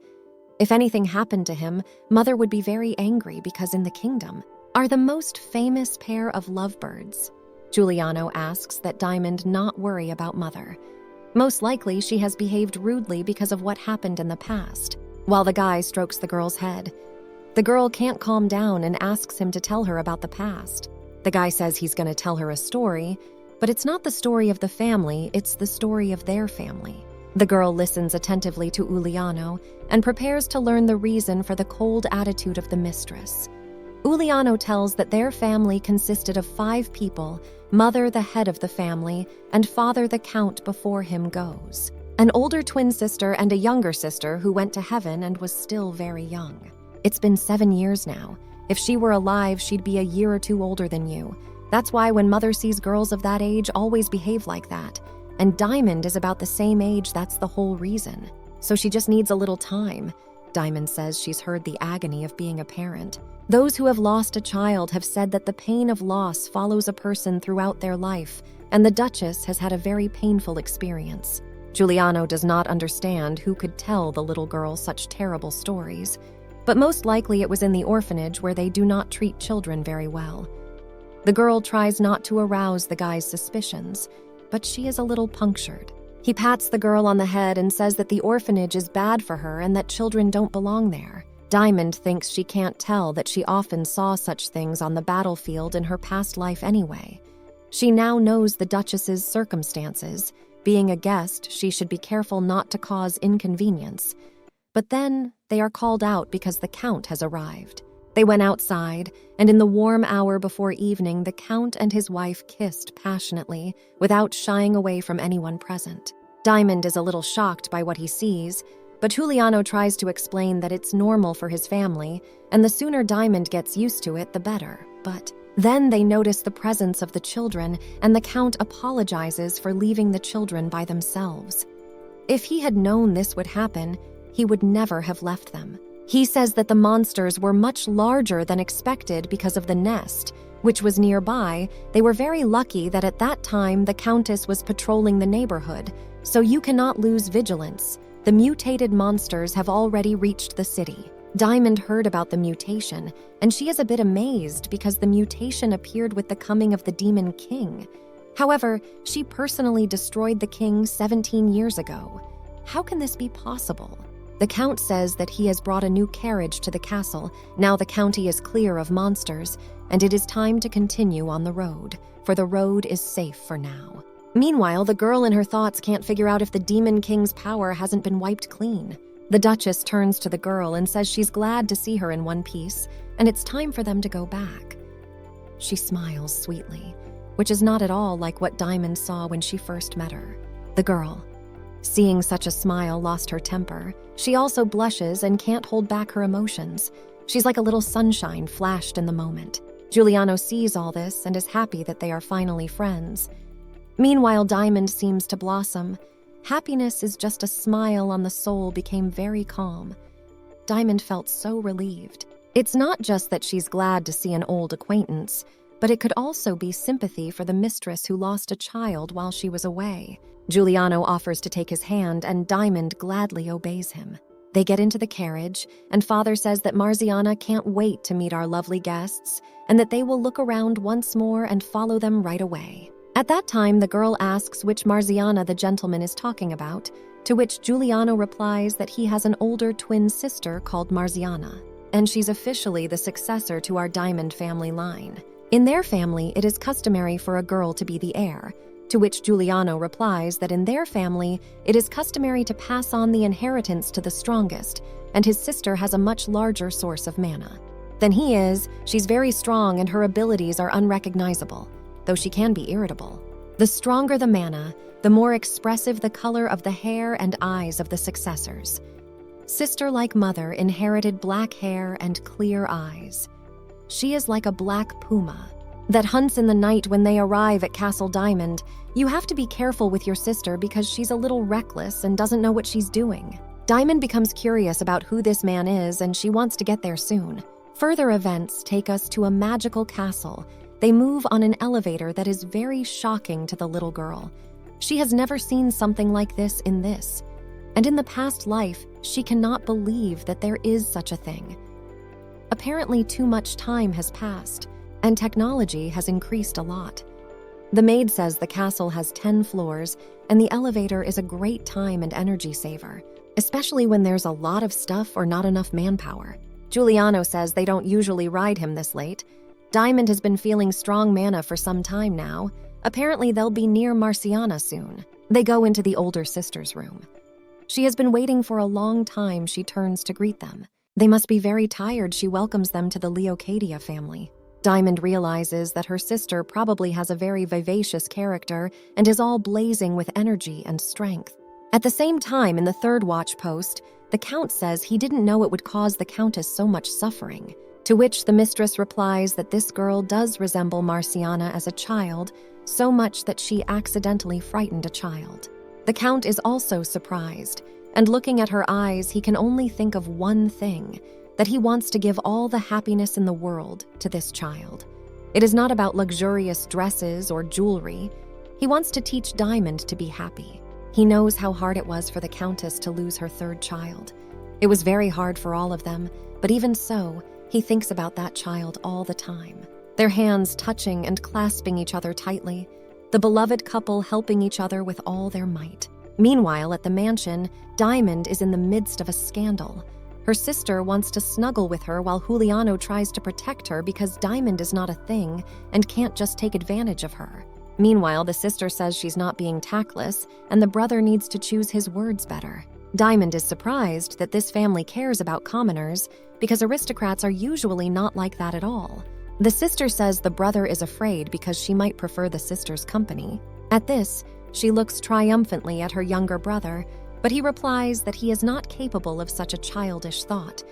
If anything happened to him, Mother would be very angry because in the kingdom are the most famous pair of lovebirds. Giuliano asks that Diamond not worry about Mother. Most likely, she has behaved rudely because of what happened in the past, while the guy strokes the girl's head. The girl can't calm down and asks him to tell her about the past. The guy says he's going to tell her a story, but it's not the story of the family, it's the story of their family. The girl listens attentively to Giuliano and prepares to learn the reason for the cold attitude of the mistress. Giuliano tells that their family consisted of 5 people, Mother the head of the family, and Father the Count before him goes. An older twin sister and a younger sister who went to heaven and was still very young. It's been 7 years now. If she were alive, she'd be a year or 2 older than you. That's why when Mother sees girls of that age always behave like that. And Diamond is about the same age, that's the whole reason. So she just needs a little time. Diamond says she's heard the agony of being a parent. Those who have lost a child have said that the pain of loss follows a person throughout their life, and the Duchess has had a very painful experience. Giuliano does not understand who could tell the little girl such terrible stories, but most likely it was in the orphanage where they do not treat children very well. The girl tries not to arouse the guy's suspicions, but she is a little punctured. He pats the girl on the head and says that the orphanage is bad for her and that children don't belong there. Diamond thinks she can't tell that she often saw such things on the battlefield in her past life anyway. She now knows the Duchess's circumstances. Being a guest, she should be careful not to cause inconvenience. But then they are called out because the Count has arrived. They went outside, and in the warm hour before evening, the Count and his wife kissed passionately without shying away from anyone present. Diamond is a little shocked by what he sees, but Giuliano tries to explain that it's normal for his family, and the sooner Diamond gets used to it, the better. But then they notice the presence of the children, and the Count apologizes for leaving the children by themselves. If he had known this would happen, he would never have left them. He says that the monsters were much larger than expected because of the nest, which was nearby. They were very lucky that at that time the Countess was patrolling the neighborhood, so you cannot lose vigilance. The mutated monsters have already reached the city. Diamond heard about the mutation, and she is a bit amazed because the mutation appeared with the coming of the Demon King. However, she personally destroyed the king 17 years ago. How can this be possible? The Count says that he has brought a new carriage to the castle. Now the county is clear of monsters, and it is time to continue on the road, for the road is safe for now. Meanwhile, the girl in her thoughts can't figure out if the Demon King's power hasn't been wiped clean. The Duchess turns to the girl and says she's glad to see her in one piece, and it's time for them to go back. She smiles sweetly, which is not at all like what Diamond saw when she first met her. The girl, seeing such a smile, lost her temper. She also blushes and can't hold back her emotions. She's like a little sunshine flashed in the moment. Giuliano sees all this and is happy that they are finally friends. Meanwhile, Diamond seems to blossom. Happiness is just a smile on the soul became very calm. Diamond felt so relieved. It's not just that she's glad to see an old acquaintance, but it could also be sympathy for the mistress who lost a child while she was away. Giuliano offers to take his hand, and Diamond gladly obeys him. They get into the carriage, and Father says that Marziana can't wait to meet our lovely guests, and that they will look around once more and follow them right away. At that time, the girl asks which Marziana the gentleman is talking about, to which Giuliano replies that he has an older twin sister called Marziana, and she's officially the successor to our Diamond family line. In their family, it is customary for a girl to be the heir, to which Giuliano replies that in their family, it is customary to pass on the inheritance to the strongest, and his sister has a much larger source of mana than he is. She's very strong and her abilities are unrecognizable, though she can be irritable. The stronger the mana, the more expressive the color of the hair and eyes of the successors. Sister, like mother, inherited black hair and clear eyes. She is like a black puma that hunts in the night. When they arrive at Castle Diamond, you have to be careful with your sister because she's a little reckless and doesn't know what she's doing. Diamond becomes curious about who this man is, and she wants to get there soon. Further events take us to a magical castle. They move on an elevator that is very shocking to the little girl. She has never seen something like this in this. And in the past life, she cannot believe that there is such a thing. Apparently, too much time has passed, and technology has increased a lot. The maid says the castle has 10 floors, and the elevator is a great time and energy saver, especially when there's a lot of stuff or not enough manpower. Giuliano says they don't usually ride him this late. Diamond has been feeling strong mana for some time now. Apparently, they'll be near Marziana soon. They go into the older sister's room. She has been waiting for a long time. She turns to greet them. They must be very tired. She welcomes them to the Leocadia family. Diamond realizes that her sister probably has a very vivacious character and is all blazing with energy and strength. At the same time, in the third watch post, the Count says he didn't know it would cause the Countess so much suffering, to which the mistress replies that this girl does resemble Marziana as a child, so much that she accidentally frightened a child. The Count is also surprised, and looking at her eyes, he can only think of one thing, that he wants to give all the happiness in the world to this child. It is not about luxurious dresses or jewelry. He wants to teach Diamond to be happy. He knows how hard it was for the Countess to lose her third child. It was very hard for all of them, but even so, he thinks about that child all the time. Their hands touching and clasping each other tightly, the beloved couple helping each other with all their might. Meanwhile, at the mansion, Diamond is in the midst of a scandal. Her sister wants to snuggle with her while Giuliano tries to protect her because Diamond is not a thing and can't just take advantage of her. Meanwhile, the sister says she's not being tactless, and the brother needs to choose his words better. Diamond is surprised that this family cares about commoners because aristocrats are usually not like that at all. The sister says the brother is afraid because she might prefer the sister's company. At this, she looks triumphantly at her younger brother, but he replies that he is not capable of such a childish thought,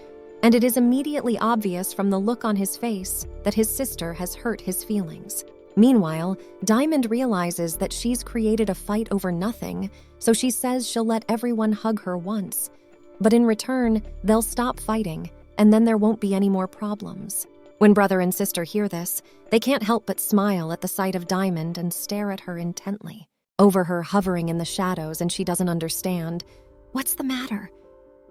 and it is immediately obvious from the look on his face that his sister has hurt his feelings. Meanwhile, Diamond realizes that she's created a fight over nothing, so she says she'll let everyone hug her once. But in return, they'll stop fighting, and then there won't be any more problems. When brother and sister hear this, they can't help but smile at the sight of Diamond and stare at her intently. Over her, hovering in the shadows, and she doesn't understand. What's the matter?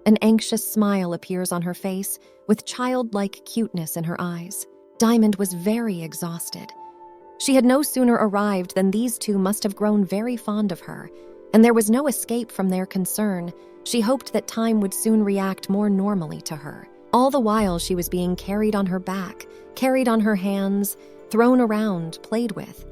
An anxious smile appears on her face, with childlike cuteness in her eyes. Diamond was very exhausted. She had no sooner arrived than these two must have grown very fond of her, and there was no escape from their concern. She hoped that time would soon react more normally to her. All the while she was being carried on her back, carried on her hands, thrown around, played with.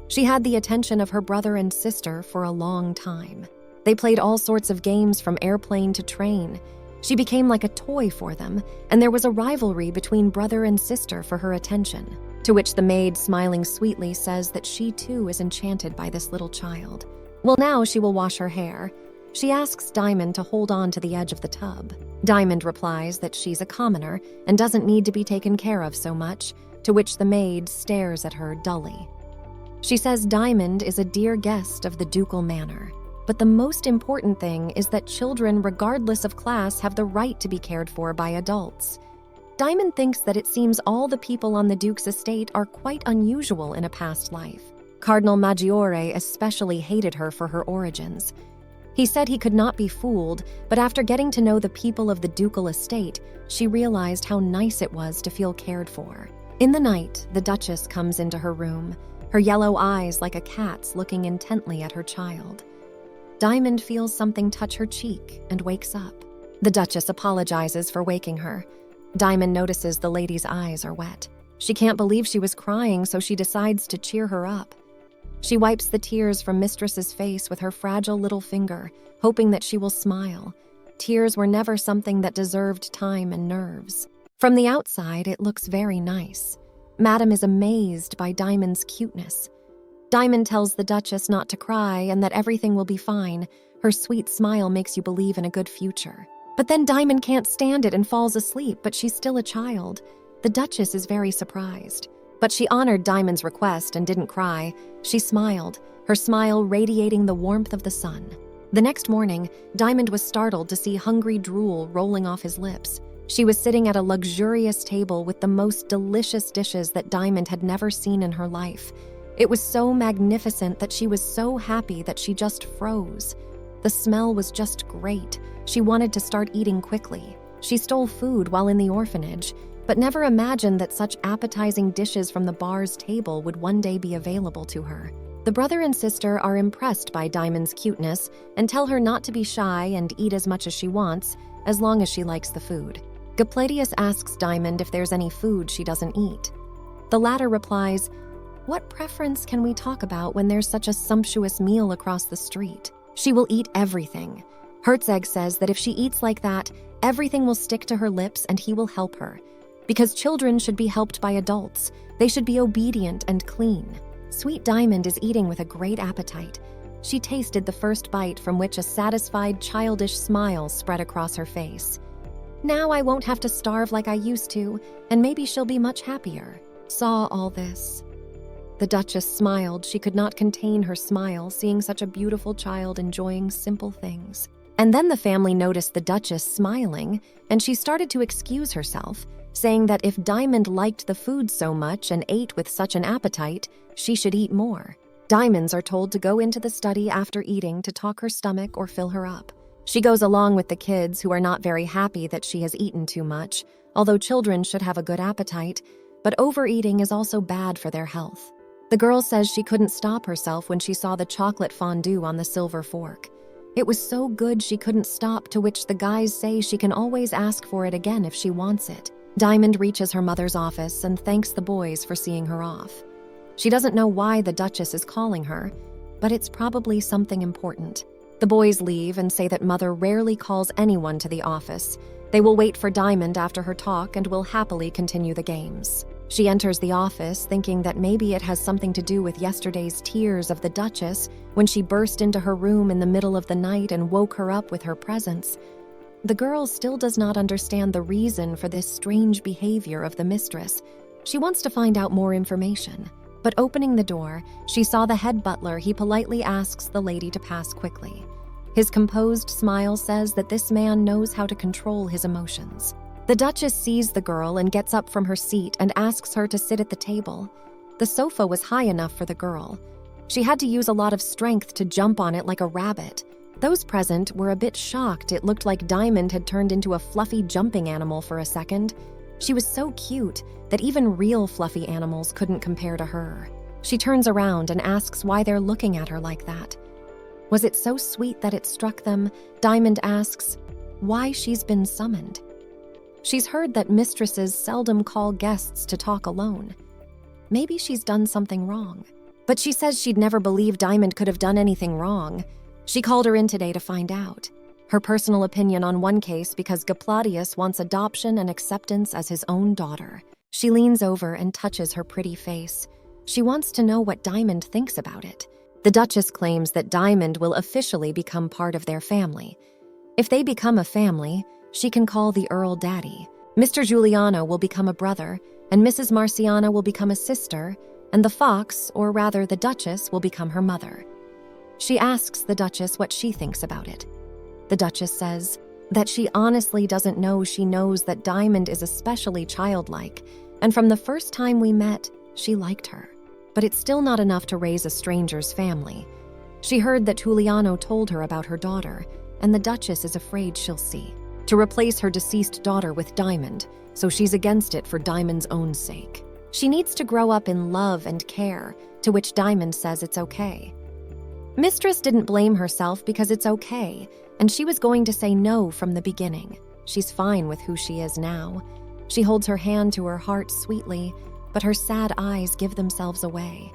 She had the attention of her brother and sister for a long time. They played all sorts of games from airplane to train. She became like a toy for them, and there was a rivalry between brother and sister for her attention, to which the maid, smiling sweetly, says that she too is enchanted by this little child. Well, now she will wash her hair. She asks Diamond to hold on to the edge of the tub. Diamond replies that she's a commoner and doesn't need to be taken care of so much, to which the maid stares at her dully. She says Diamond is a dear guest of the ducal manor, but the most important thing is that children, regardless of class, have the right to be cared for by adults. Diamond thinks that it seems all the people on the Duke's estate are quite unusual in a past life. Cardinal Maggiore especially hated her for her origins. He said he could not be fooled, but after getting to know the people of the ducal estate, she realized how nice it was to feel cared for. In the night, the Duchess comes into her room, her yellow eyes like a cat's looking intently at her child. Diamond feels something touch her cheek and wakes up. The Duchess apologizes for waking her. Diamond notices the lady's eyes are wet. She can't believe she was crying, so she decides to cheer her up. She wipes the tears from Mistress's face with her fragile little finger, hoping that she will smile. Tears were never something that deserved time and nerves. From the outside, it looks very nice. Madame is amazed by Diamond's cuteness. Diamond tells the Duchess not to cry and that everything will be fine. Her sweet smile makes you believe in a good future. But then Diamond can't stand it and falls asleep, but she's still a child. The Duchess is very surprised. But she honored Diamond's request and didn't cry. She smiled, her smile radiating the warmth of the sun. The next morning, Diamond was startled to see hungry drool rolling off his lips. She was sitting at a luxurious table with the most delicious dishes that Diamond had never seen in her life. It was so magnificent that she was so happy that she just froze. The smell was just great. She wanted to start eating quickly. She stole food while in the orphanage, but never imagined that such appetizing dishes from the bar's table would one day be available to her. The brother and sister are impressed by Diamond's cuteness and tell her not to be shy and eat as much as she wants, as long as she likes the food. Guppletius asks Diamond if there's any food she doesn't eat. The latter replies, "What preference can we talk about when there's such a sumptuous meal across the street? She will eat everything." Herzeg says that if she eats like that, everything will stick to her lips and he will help her. Because children should be helped by adults. They should be obedient and clean. Sweet Diamond is eating with a great appetite. She tasted the first bite, from which a satisfied, childish smile spread across her face. "Now I won't have to starve like I used to, and maybe she'll be much happier." Saw all this. The Duchess smiled. She could not contain her smile, seeing such a beautiful child enjoying simple things. And then the family noticed the Duchess smiling, and she started to excuse herself, saying that if Diamond liked the food so much and ate with such an appetite, she should eat more. Diamonds are told to go into the study after eating to talk her stomach or fill her up. She goes along with the kids, who are not very happy that she has eaten too much, although children should have a good appetite, but overeating is also bad for their health. The girl says she couldn't stop herself when she saw the chocolate fondue on the silver fork. It was so good she couldn't stop, to which the guys say she can always ask for it again if she wants it. Diamond reaches her mother's office and thanks the boys for seeing her off. She doesn't know why the Duchess is calling her, but it's probably something important. The boys leave and say that Mother rarely calls anyone to the office. They will wait for Diamond after her talk and will happily continue the games. She enters the office thinking that maybe it has something to do with yesterday's tears of the Duchess when she burst into her room in the middle of the night and woke her up with her presence. The girl still does not understand the reason for this strange behavior of the mistress. She wants to find out more information. But opening the door, she saw the head butler. He politely asks the lady to pass quickly. His composed smile says that this man knows how to control his emotions. The Duchess sees the girl and gets up from her seat and asks her to sit at the table. The sofa was high enough for the girl. She had to use a lot of strength to jump on it like a rabbit. Those present were a bit shocked. It looked like Diamond had turned into a fluffy jumping animal for a second. She was so cute that even real fluffy animals couldn't compare to her. She turns around and asks why they're looking at her like that. Was it so sweet that it struck them? Diamond asks why she's been summoned. She's heard that mistresses seldom call guests to talk alone. Maybe she's done something wrong. But she says she'd never believe Diamond could have done anything wrong. She called her in today to find out. her personal opinion on one case because Gapladius wants adoption and acceptance as his own daughter. She leans over and touches her pretty face. She wants to know what Diamond thinks about it. The Duchess claims that Diamond will officially become part of their family. If they become a family, she can call the Earl Daddy. Mr. Giuliano will become a brother, and Mrs. Marciana will become a sister, and the fox, or rather the Duchess, will become her mother. She asks the Duchess what she thinks about it. The Duchess says that she honestly doesn't know. She knows that Diamond is especially childlike, and from the first time we met, she liked her. But it's still not enough to raise a stranger's family. She heard that Giuliano told her about her daughter, and the Duchess is afraid she'll see to replace her deceased daughter with Diamond, so she's against it for Diamond's own sake. She needs to grow up in love and care, to which Diamond says it's okay. Mistress didn't blame herself because it's okay, and she was going to say no from the beginning. She's fine with who she is now. She holds her hand to her heart sweetly, but her sad eyes give themselves away.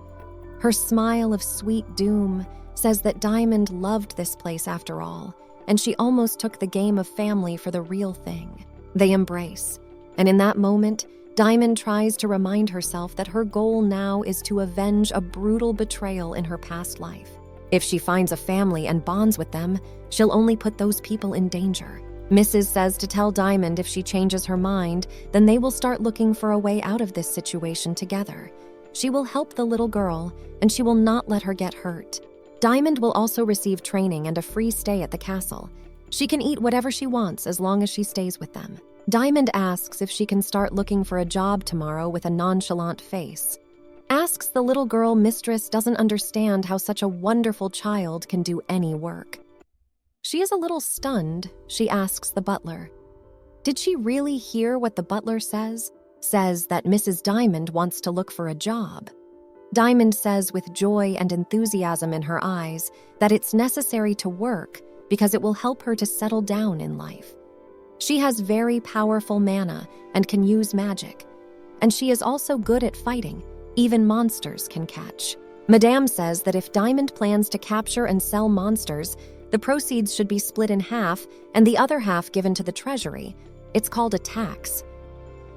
Her smile of sweet doom says that Diamond loved this place after all, and she almost took the game of family for the real thing. They embrace, and in that moment, Diamond tries to remind herself that her goal now is to avenge a brutal betrayal in her past life. If she finds a family and bonds with them, she'll only put those people in danger. Mrs. says to tell Diamond if she changes her mind, then they will start looking for a way out of this situation together. She will help the little girl, and she will not let her get hurt. Diamond will also receive training and a free stay at the castle. She can eat whatever she wants as long as she stays with them. Diamond asks if she can start looking for a job tomorrow with a nonchalant face. Asks the little girl Mistress doesn't understand how such a wonderful child can do any work. She is a little stunned. She asks the butler. Did she really hear what the butler says? Says that Mrs. Diamond wants to look for a job. Diamond says with joy and enthusiasm in her eyes that it's necessary to work because it will help her to settle down in life. She has very powerful mana and can use magic, and she is also good at fighting. Even monsters can catch. Madame says that if Diamond plans to capture and sell monsters, the proceeds should be split in half and the other half given to the treasury. It's called a tax.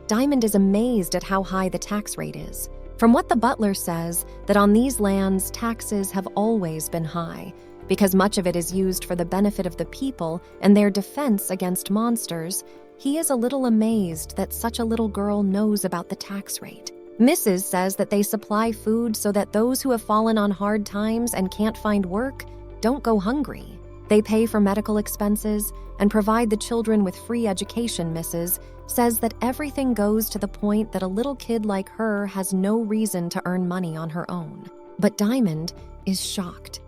Diamond is amazed at how high the tax rate is. From what the butler says, that on these lands, taxes have always been high, because much of it is used for the benefit of the people and their defense against monsters. He is a little amazed that such a little girl knows about the tax rate. Mrs. says that they supply food so that those who have fallen on hard times and can't find work don't go hungry. They pay for medical expenses and provide the children with free education. Mrs. says that everything goes to the point that a little kid like her has no reason to earn money on her own. But Diamond is shocked.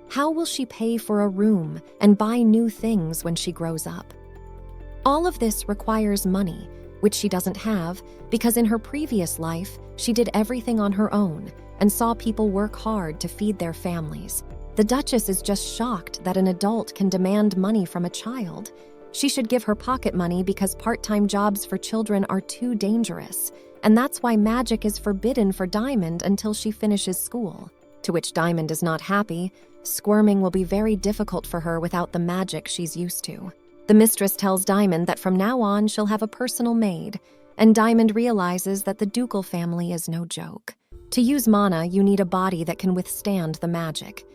How will she pay for a room and buy new things when she grows up? All of this requires money, which she doesn't have because in her previous life, she did everything on her own and saw people work hard to feed their families. The Duchess is just shocked that an adult can demand money from a child. She should give her pocket money because part-time jobs for children are too dangerous, and that's why magic is forbidden for Diamond until she finishes school. To which Diamond is not happy. Squirming will be very difficult for her without the magic she's used to. The mistress tells Diamond that from now on she'll have a personal maid, and Diamond realizes that the ducal family is no joke. To use mana, you need a body that can withstand the magic.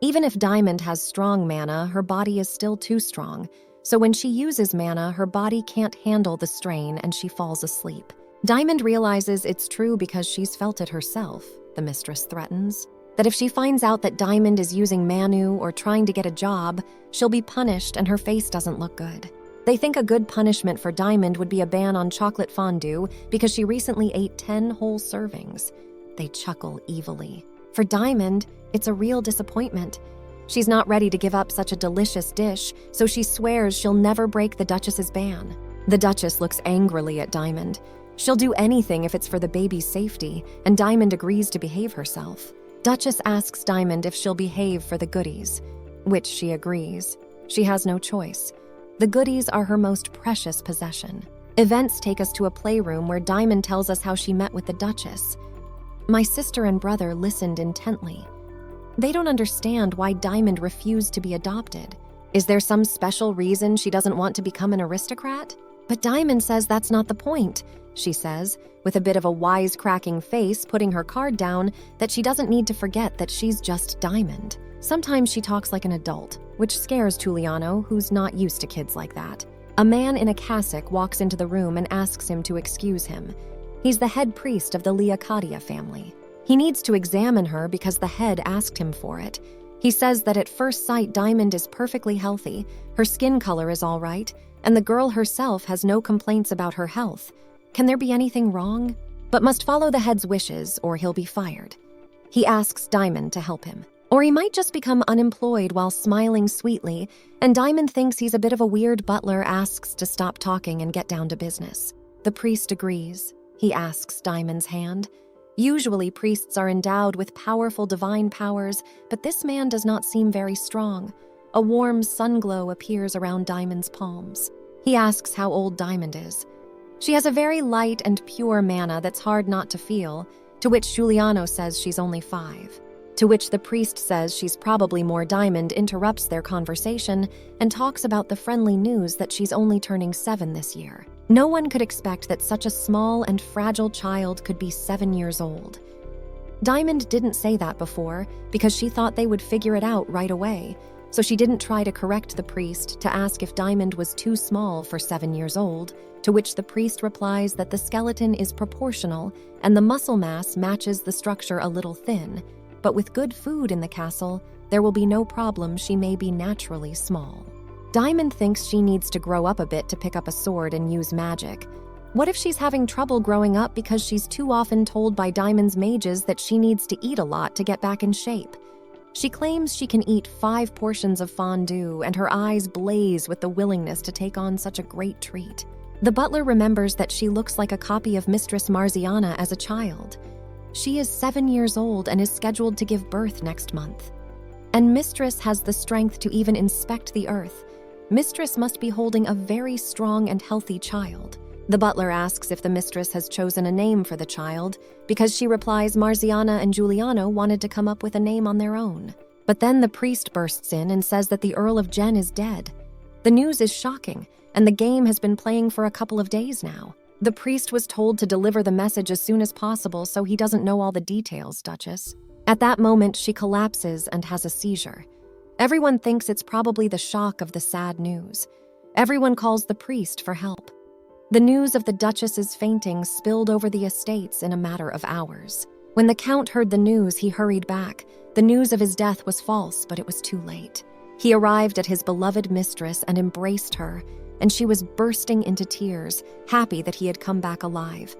Even if Diamond has strong mana, her body is still too strong, so when she uses mana, her body can't handle the strain and she falls asleep. Diamond realizes it's true because she's felt it herself, the mistress threatens. That if she finds out that Diamond is using Manu or trying to get a job, she'll be punished and her face doesn't look good. They think a good punishment for Diamond would be a ban on chocolate fondue because she recently ate 10 whole servings. They chuckle evilly. For Diamond, it's a real disappointment. She's not ready to give up such a delicious dish, so she swears she'll never break the Duchess's ban. The Duchess looks angrily at Diamond. She'll do anything if it's for the baby's safety, and Diamond agrees to behave herself. Duchess asks Diamond if she'll behave for the goodies, which she agrees. She has no choice. The goodies are her most precious possession. Events take us to a playroom where Diamond tells us how she met with the Duchess. My sister and brother listened intently. They don't understand why Diamond refused to be adopted. Is there some special reason she doesn't want to become an aristocrat? But Diamond says that's not the point, she says, with a bit of a wisecracking face, putting her card down that she doesn't need to forget that she's just Diamond. Sometimes she talks like an adult, which scares Giuliano, who's not used to kids like that. A man in a cassock walks into the room and asks him to excuse him. He's the head priest of the Leocadia family. He needs to examine her because the head asked him for it. He says that at first sight, Diamond is perfectly healthy, her skin color is all right, and the girl herself has no complaints about her health. Can there be anything wrong? But must follow the head's wishes or he'll be fired. He asks Diamond to help him. Or he might just become unemployed while smiling sweetly, and Diamond thinks he's a bit of a weird butler, asks to stop talking and get down to business. The priest agrees. He asks Diamond's hand. Usually, priests are endowed with powerful divine powers, but this man does not seem very strong. A warm sunglow appears around Diamond's palms. He asks how old Diamond is. She has a very light and pure manna that's hard not to feel, to which Giuliano says she's only 5. To which the priest says she's probably more. Diamond interrupts their conversation and talks about the friendly news that she's only turning 7 this year. No one could expect that such a small and fragile child could be 7 years old. Diamond didn't say that before because she thought they would figure it out right away, so she didn't try to correct the priest to ask if Diamond was too small for 7 years old, to which the priest replies that the skeleton is proportional and the muscle mass matches the structure a little thin, but with good food in the castle, there will be no problem. She may be naturally small. Diamond thinks she needs to grow up a bit to pick up a sword and use magic. What if she's having trouble growing up because she's too often told by Diamond's mages that she needs to eat a lot to get back in shape? She claims she can eat 5 portions of fondue, and her eyes blaze with the willingness to take on such a great treat. The butler remembers that she looks like a copy of Mistress Marziana as a child. She is 7 years old and is scheduled to give birth next month. And Mistress has the strength to even inspect the earth. Mistress must be holding a very strong and healthy child. The butler asks if the mistress has chosen a name for the child, because she replies Marziana and Giuliano wanted to come up with a name on their own. But then the priest bursts in and says that the Earl of Jen is dead. The news is shocking, and the game has been playing for a couple of days now. The priest was told to deliver the message as soon as possible, so he doesn't know all the details, Duchess. At that moment, she collapses and has a seizure. Everyone thinks it's probably the shock of the sad news. Everyone calls the priest for help. The news of the Duchess's fainting spilled over the estates in a matter of hours. When the Count heard the news, he hurried back. The news of his death was false, but it was too late. He arrived at his beloved mistress and embraced her, and she was bursting into tears, happy that he had come back alive.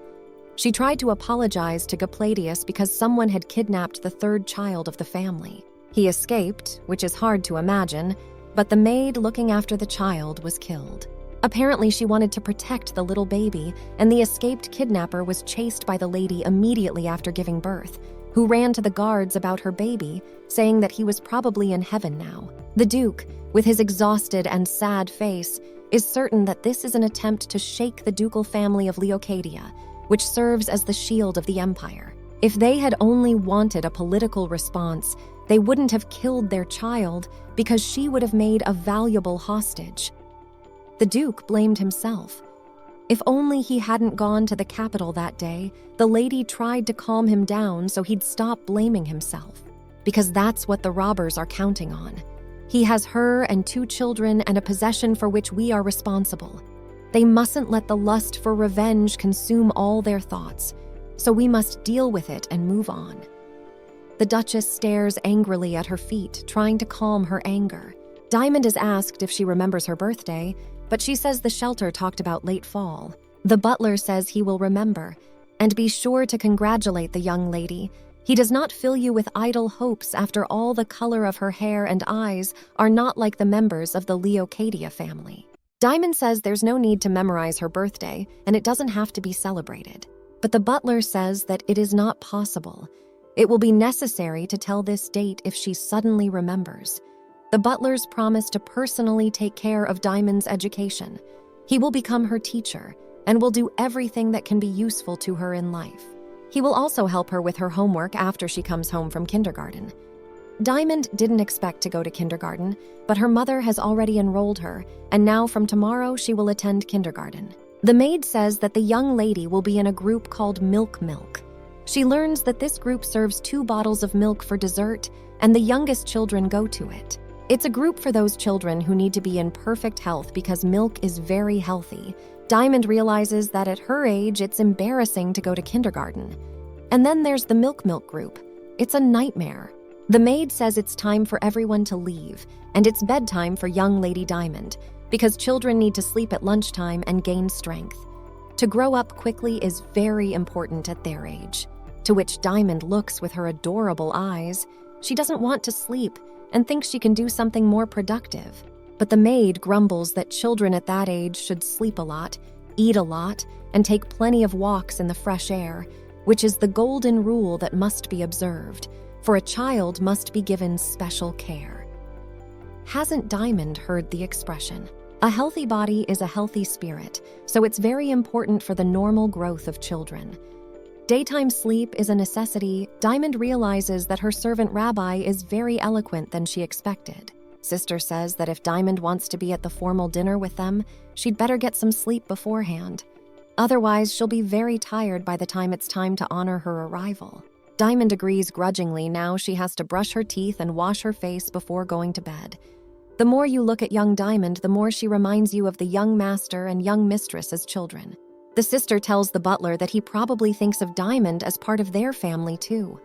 She tried to apologize to Gapladius because someone had kidnapped the 3rd child of the family. He escaped, which is hard to imagine, but the maid looking after the child was killed. Apparently, she wanted to protect the little baby, and the escaped kidnapper was chased by the lady immediately after giving birth, who ran to the guards about her baby, saying that he was probably in heaven now. The Duke, with his exhausted and sad face, is certain that this is an attempt to shake the ducal family of Leocadia, which serves as the shield of the empire. If they had only wanted a political response, they wouldn't have killed their child because she would have made a valuable hostage. The Duke blamed himself. If only he hadn't gone to the capital that day, the lady tried to calm him down so he'd stop blaming himself, because that's what the robbers are counting on. He has her and 2 children and a possession for which we are responsible. They mustn't let the lust for revenge consume all their thoughts, so we must deal with it and move on. The Duchess stares angrily at her feet, trying to calm her anger. Diamond is asked if she remembers her birthday, but she says the shelter talked about late fall. The butler says he will remember, and be sure to congratulate the young lady. He does not fill you with idle hopes after all the color of her hair and eyes are not like the members of the Leocadia family. Diamond says there's no need to memorize her birthday, and it doesn't have to be celebrated. But the butler says that it is not possible. It will be necessary to tell this date if she suddenly remembers. The butlers promise to personally take care of Diamond's education. He will become her teacher and will do everything that can be useful to her in life. He will also help her with her homework after she comes home from kindergarten. Diamond didn't expect to go to kindergarten, but her mother has already enrolled her, and now from tomorrow she will attend kindergarten. The maid says that the young lady will be in a group called Milk. She learns that this group serves 2 bottles of milk for dessert, and the youngest children go to it. It's a group for those children who need to be in perfect health because milk is very healthy. Diamond realizes that at her age, it's embarrassing to go to kindergarten. And then there's the Milk group. It's a nightmare. The maid says it's time for everyone to leave, and it's bedtime for young Lady Diamond, because children need to sleep at lunchtime and gain strength. To grow up quickly is very important at their age. To which Diamond looks with her adorable eyes. She doesn't want to sleep and thinks she can do something more productive. But the maid grumbles that children at that age should sleep a lot, eat a lot, and take plenty of walks in the fresh air, which is the golden rule that must be observed, for a child must be given special care. Hasn't Diamond heard the expression? A healthy body is a healthy spirit, so it's very important for the normal growth of children. Daytime sleep is a necessity. Diamond realizes that her servant rabbi is very eloquent than she expected. Sister says that if Diamond wants to be at the formal dinner with them, she'd better get some sleep beforehand. Otherwise, she'll be very tired by the time it's time to honor her arrival. Diamond agrees grudgingly. Now she has to brush her teeth and wash her face before going to bed. The more you look at young Diamond, the more she reminds you of the young master and young mistress as children. The sister tells the butler that he probably thinks of Diamond as part of their family too.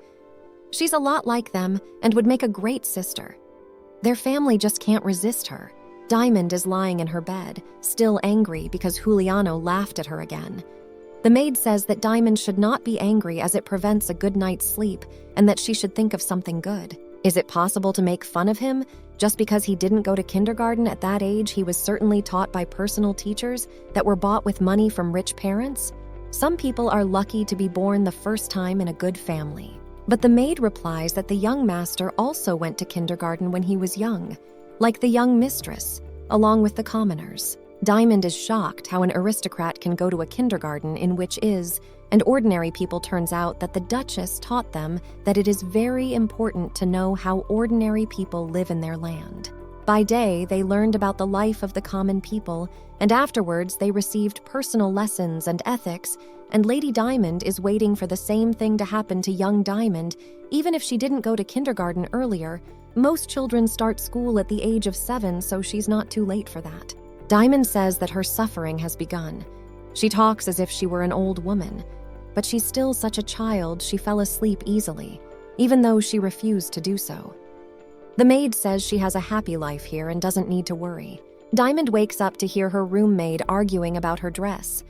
She's a lot like them and would make a great sister. Their family just can't resist her. Diamond is lying in her bed, still angry because Juliano laughed at her again. The maid says that Diamond should not be angry as it prevents a good night's sleep and that she should think of something good. Is it possible to make fun of him? Just because he didn't go to kindergarten at that age, he was certainly taught by personal teachers that were bought with money from rich parents? Some people are lucky to be born the first time in a good family. But the maid replies that the young master also went to kindergarten when he was young, like the young mistress, along with the commoners. Diamond is shocked how an aristocrat can go to a kindergarten in which and ordinary people. Turns out that the Duchess taught them that it is very important to know how ordinary people live in their land. By day, they learned about the life of the common people, and afterwards they received personal lessons and ethics, and Lady Diamond is waiting for the same thing to happen to young Diamond, even if she didn't go to kindergarten earlier. Most children start school at the age of 7, so she's not too late for that. Diamond says that her suffering has begun. She talks as if she were an old woman, but she's still such a child. She fell asleep easily, even though she refused to do so. The maid says she has a happy life here and doesn't need to worry. Diamond wakes up to hear her roommate arguing about her dress.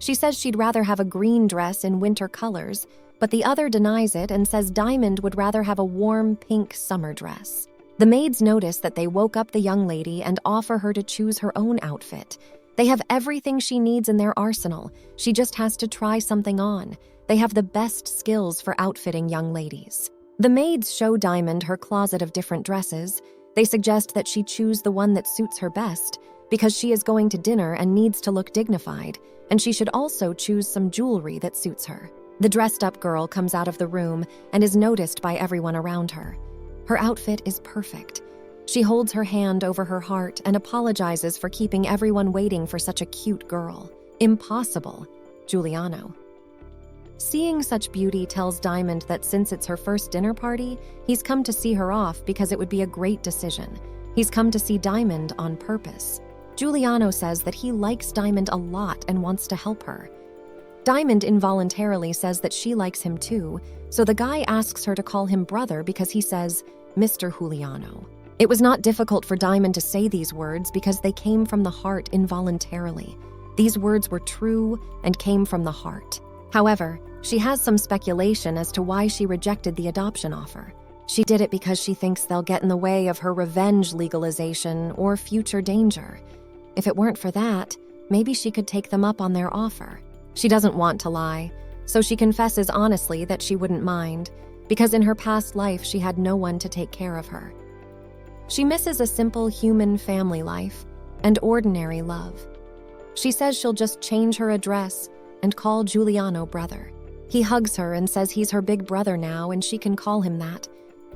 She says she'd rather have a green dress in winter colors, but the other denies it and says Diamond would rather have a warm pink summer dress. The maids notice that they woke up the young lady and offer her to choose her own outfit. They have everything she needs in their arsenal. She just has to try something on. They have the best skills for outfitting young ladies. The maids show Diamond her closet of different dresses. They suggest that she choose the one that suits her best, because she is going to dinner and needs to look dignified, and she should also choose some jewelry that suits her. The dressed-up girl comes out of the room and is noticed by everyone around her. Her outfit is perfect. She holds her hand over her heart and apologizes for keeping everyone waiting for such a cute girl. Impossible, Giuliano. Seeing such beauty tells Diamond that since it's her first dinner party, he's come to see her off because it would be a great decision. He's come to see Diamond on purpose. Giuliano says that he likes Diamond a lot and wants to help her. Diamond involuntarily says that she likes him too, so the guy asks her to call him brother because he says, Mr. Giuliano. It was not difficult for Diamond to say these words because they came from the heart involuntarily. These words were true and came from the heart. However, she has some speculation as to why she rejected the adoption offer. She did it because she thinks they'll get in the way of her revenge legalization or future danger. If it weren't for that, maybe she could take them up on their offer. She doesn't want to lie, so she confesses honestly that she wouldn't mind, because in her past life she had no one to take care of her. She misses a simple human family life and ordinary love. She says she'll just change her address and call Giuliano brother. He hugs her and says he's her big brother now and she can call him that.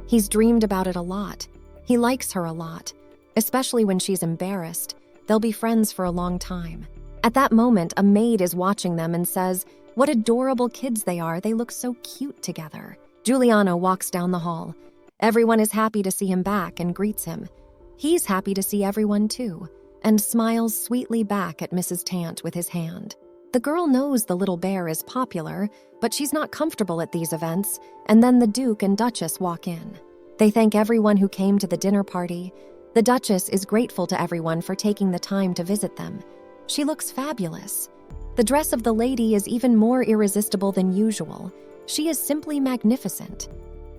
He's dreamed about it a lot. He likes her a lot, especially when she's embarrassed. They'll be friends for a long time. At that moment, a maid is watching them and says, "What adorable kids they are. They look so cute together." Giuliano walks down the hall. Everyone is happy to see him back and greets him. He's happy to see everyone too, and smiles sweetly back at Mrs. Tant with his hand. The girl knows the little bear is popular, but she's not comfortable at these events, and then the Duke and Duchess walk in. They thank everyone who came to the dinner party. The Duchess is grateful to everyone for taking the time to visit them. She looks fabulous. The dress of the lady is even more irresistible than usual. She is simply magnificent.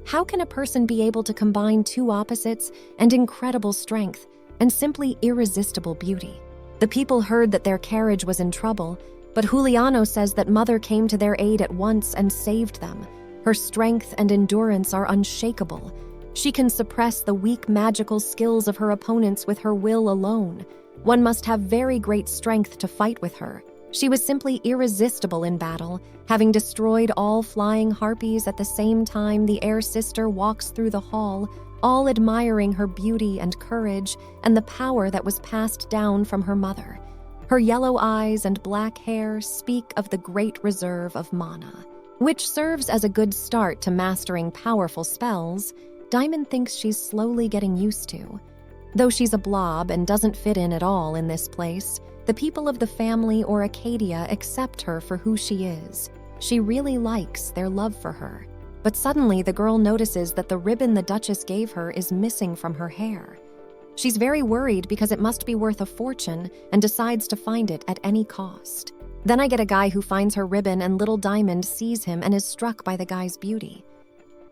How can a person be able to combine two opposites and incredible strength and simply irresistible beauty? The people heard that their carriage was in trouble, but Giuliano says that Mother came to their aid at once and saved them. Her strength and endurance are unshakable. She can suppress the weak magical skills of her opponents with her will alone. One must have very great strength to fight with her. She was simply irresistible in battle, having destroyed all flying harpies at the same time the air sister walks through the hall, all admiring her beauty and courage and the power that was passed down from her mother. Her yellow eyes and black hair speak of the great reserve of mana, which serves as a good start to mastering powerful spells. Diamond thinks she's slowly getting used to. Though she's a blob and doesn't fit in at all in this place, the people of the family or Acadia accept her for who she is. She really likes their love for her. But suddenly the girl notices that the ribbon the Duchess gave her is missing from her hair. She's very worried because it must be worth a fortune and decides to find it at any cost. Then I get a guy who finds her ribbon and little Diamond sees him and is struck by the guy's beauty.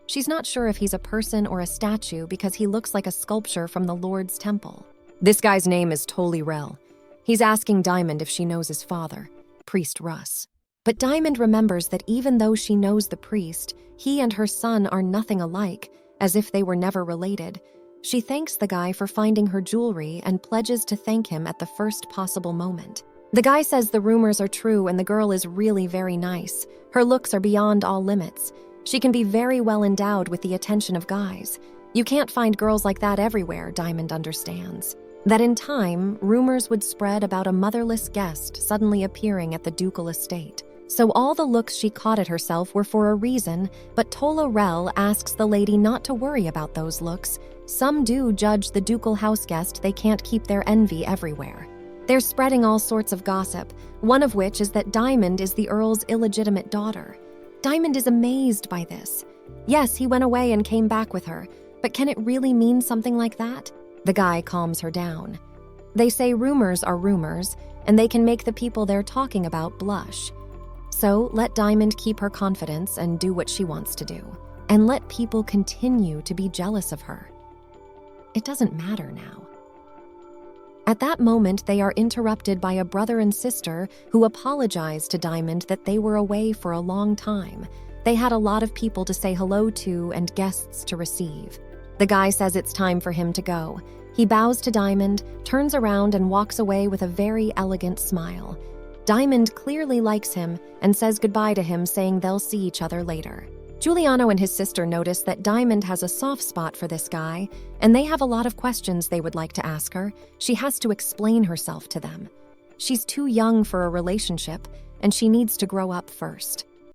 She's not sure if he's a person or a statue because he looks like a sculpture from the Lord's temple. This guy's name is Tolly-Rel. He's asking Diamond if she knows his father, Priest Russ. But Diamond remembers that even though she knows the priest, he and her son are nothing alike, as if they were never related. She thanks the guy for finding her jewelry and pledges to thank him at the first possible moment. The guy says the rumors are true and the girl is really very nice. Her looks are beyond all limits. She can be very well endowed with the attention of guys. You can't find girls like that everywhere, Diamond understands. That in time, rumors would spread about a motherless guest suddenly appearing at the ducal estate. So all the looks she caught at herself were for a reason, but Tolly-Rel asks the lady not to worry about those looks. Some do judge the ducal house guest. They can't keep their envy everywhere. They're spreading all sorts of gossip, one of which is that Diamond is the Earl's illegitimate daughter. Diamond is amazed by this. Yes, he went away and came back with her, but can it really mean something like that? The guy calms her down. They say rumors are rumors, and they can make the people they're talking about blush. So let Diamond keep her confidence and do what she wants to do, and let people continue to be jealous of her. It doesn't matter now. At that moment, they are interrupted by a brother and sister who apologize to Diamond that they were away for a long time. They had a lot of people to say hello to and guests to receive. The guy says it's time for him to go. He bows to Diamond, turns around and walks away with a very elegant smile. Diamond clearly likes him and says goodbye to him, saying they'll see each other later. Giuliano and his sister notice that Diamond has a soft spot for this guy, and they have a lot of questions they would like to ask her. She has to explain herself to them. She's too young for a relationship, and she needs to grow up first.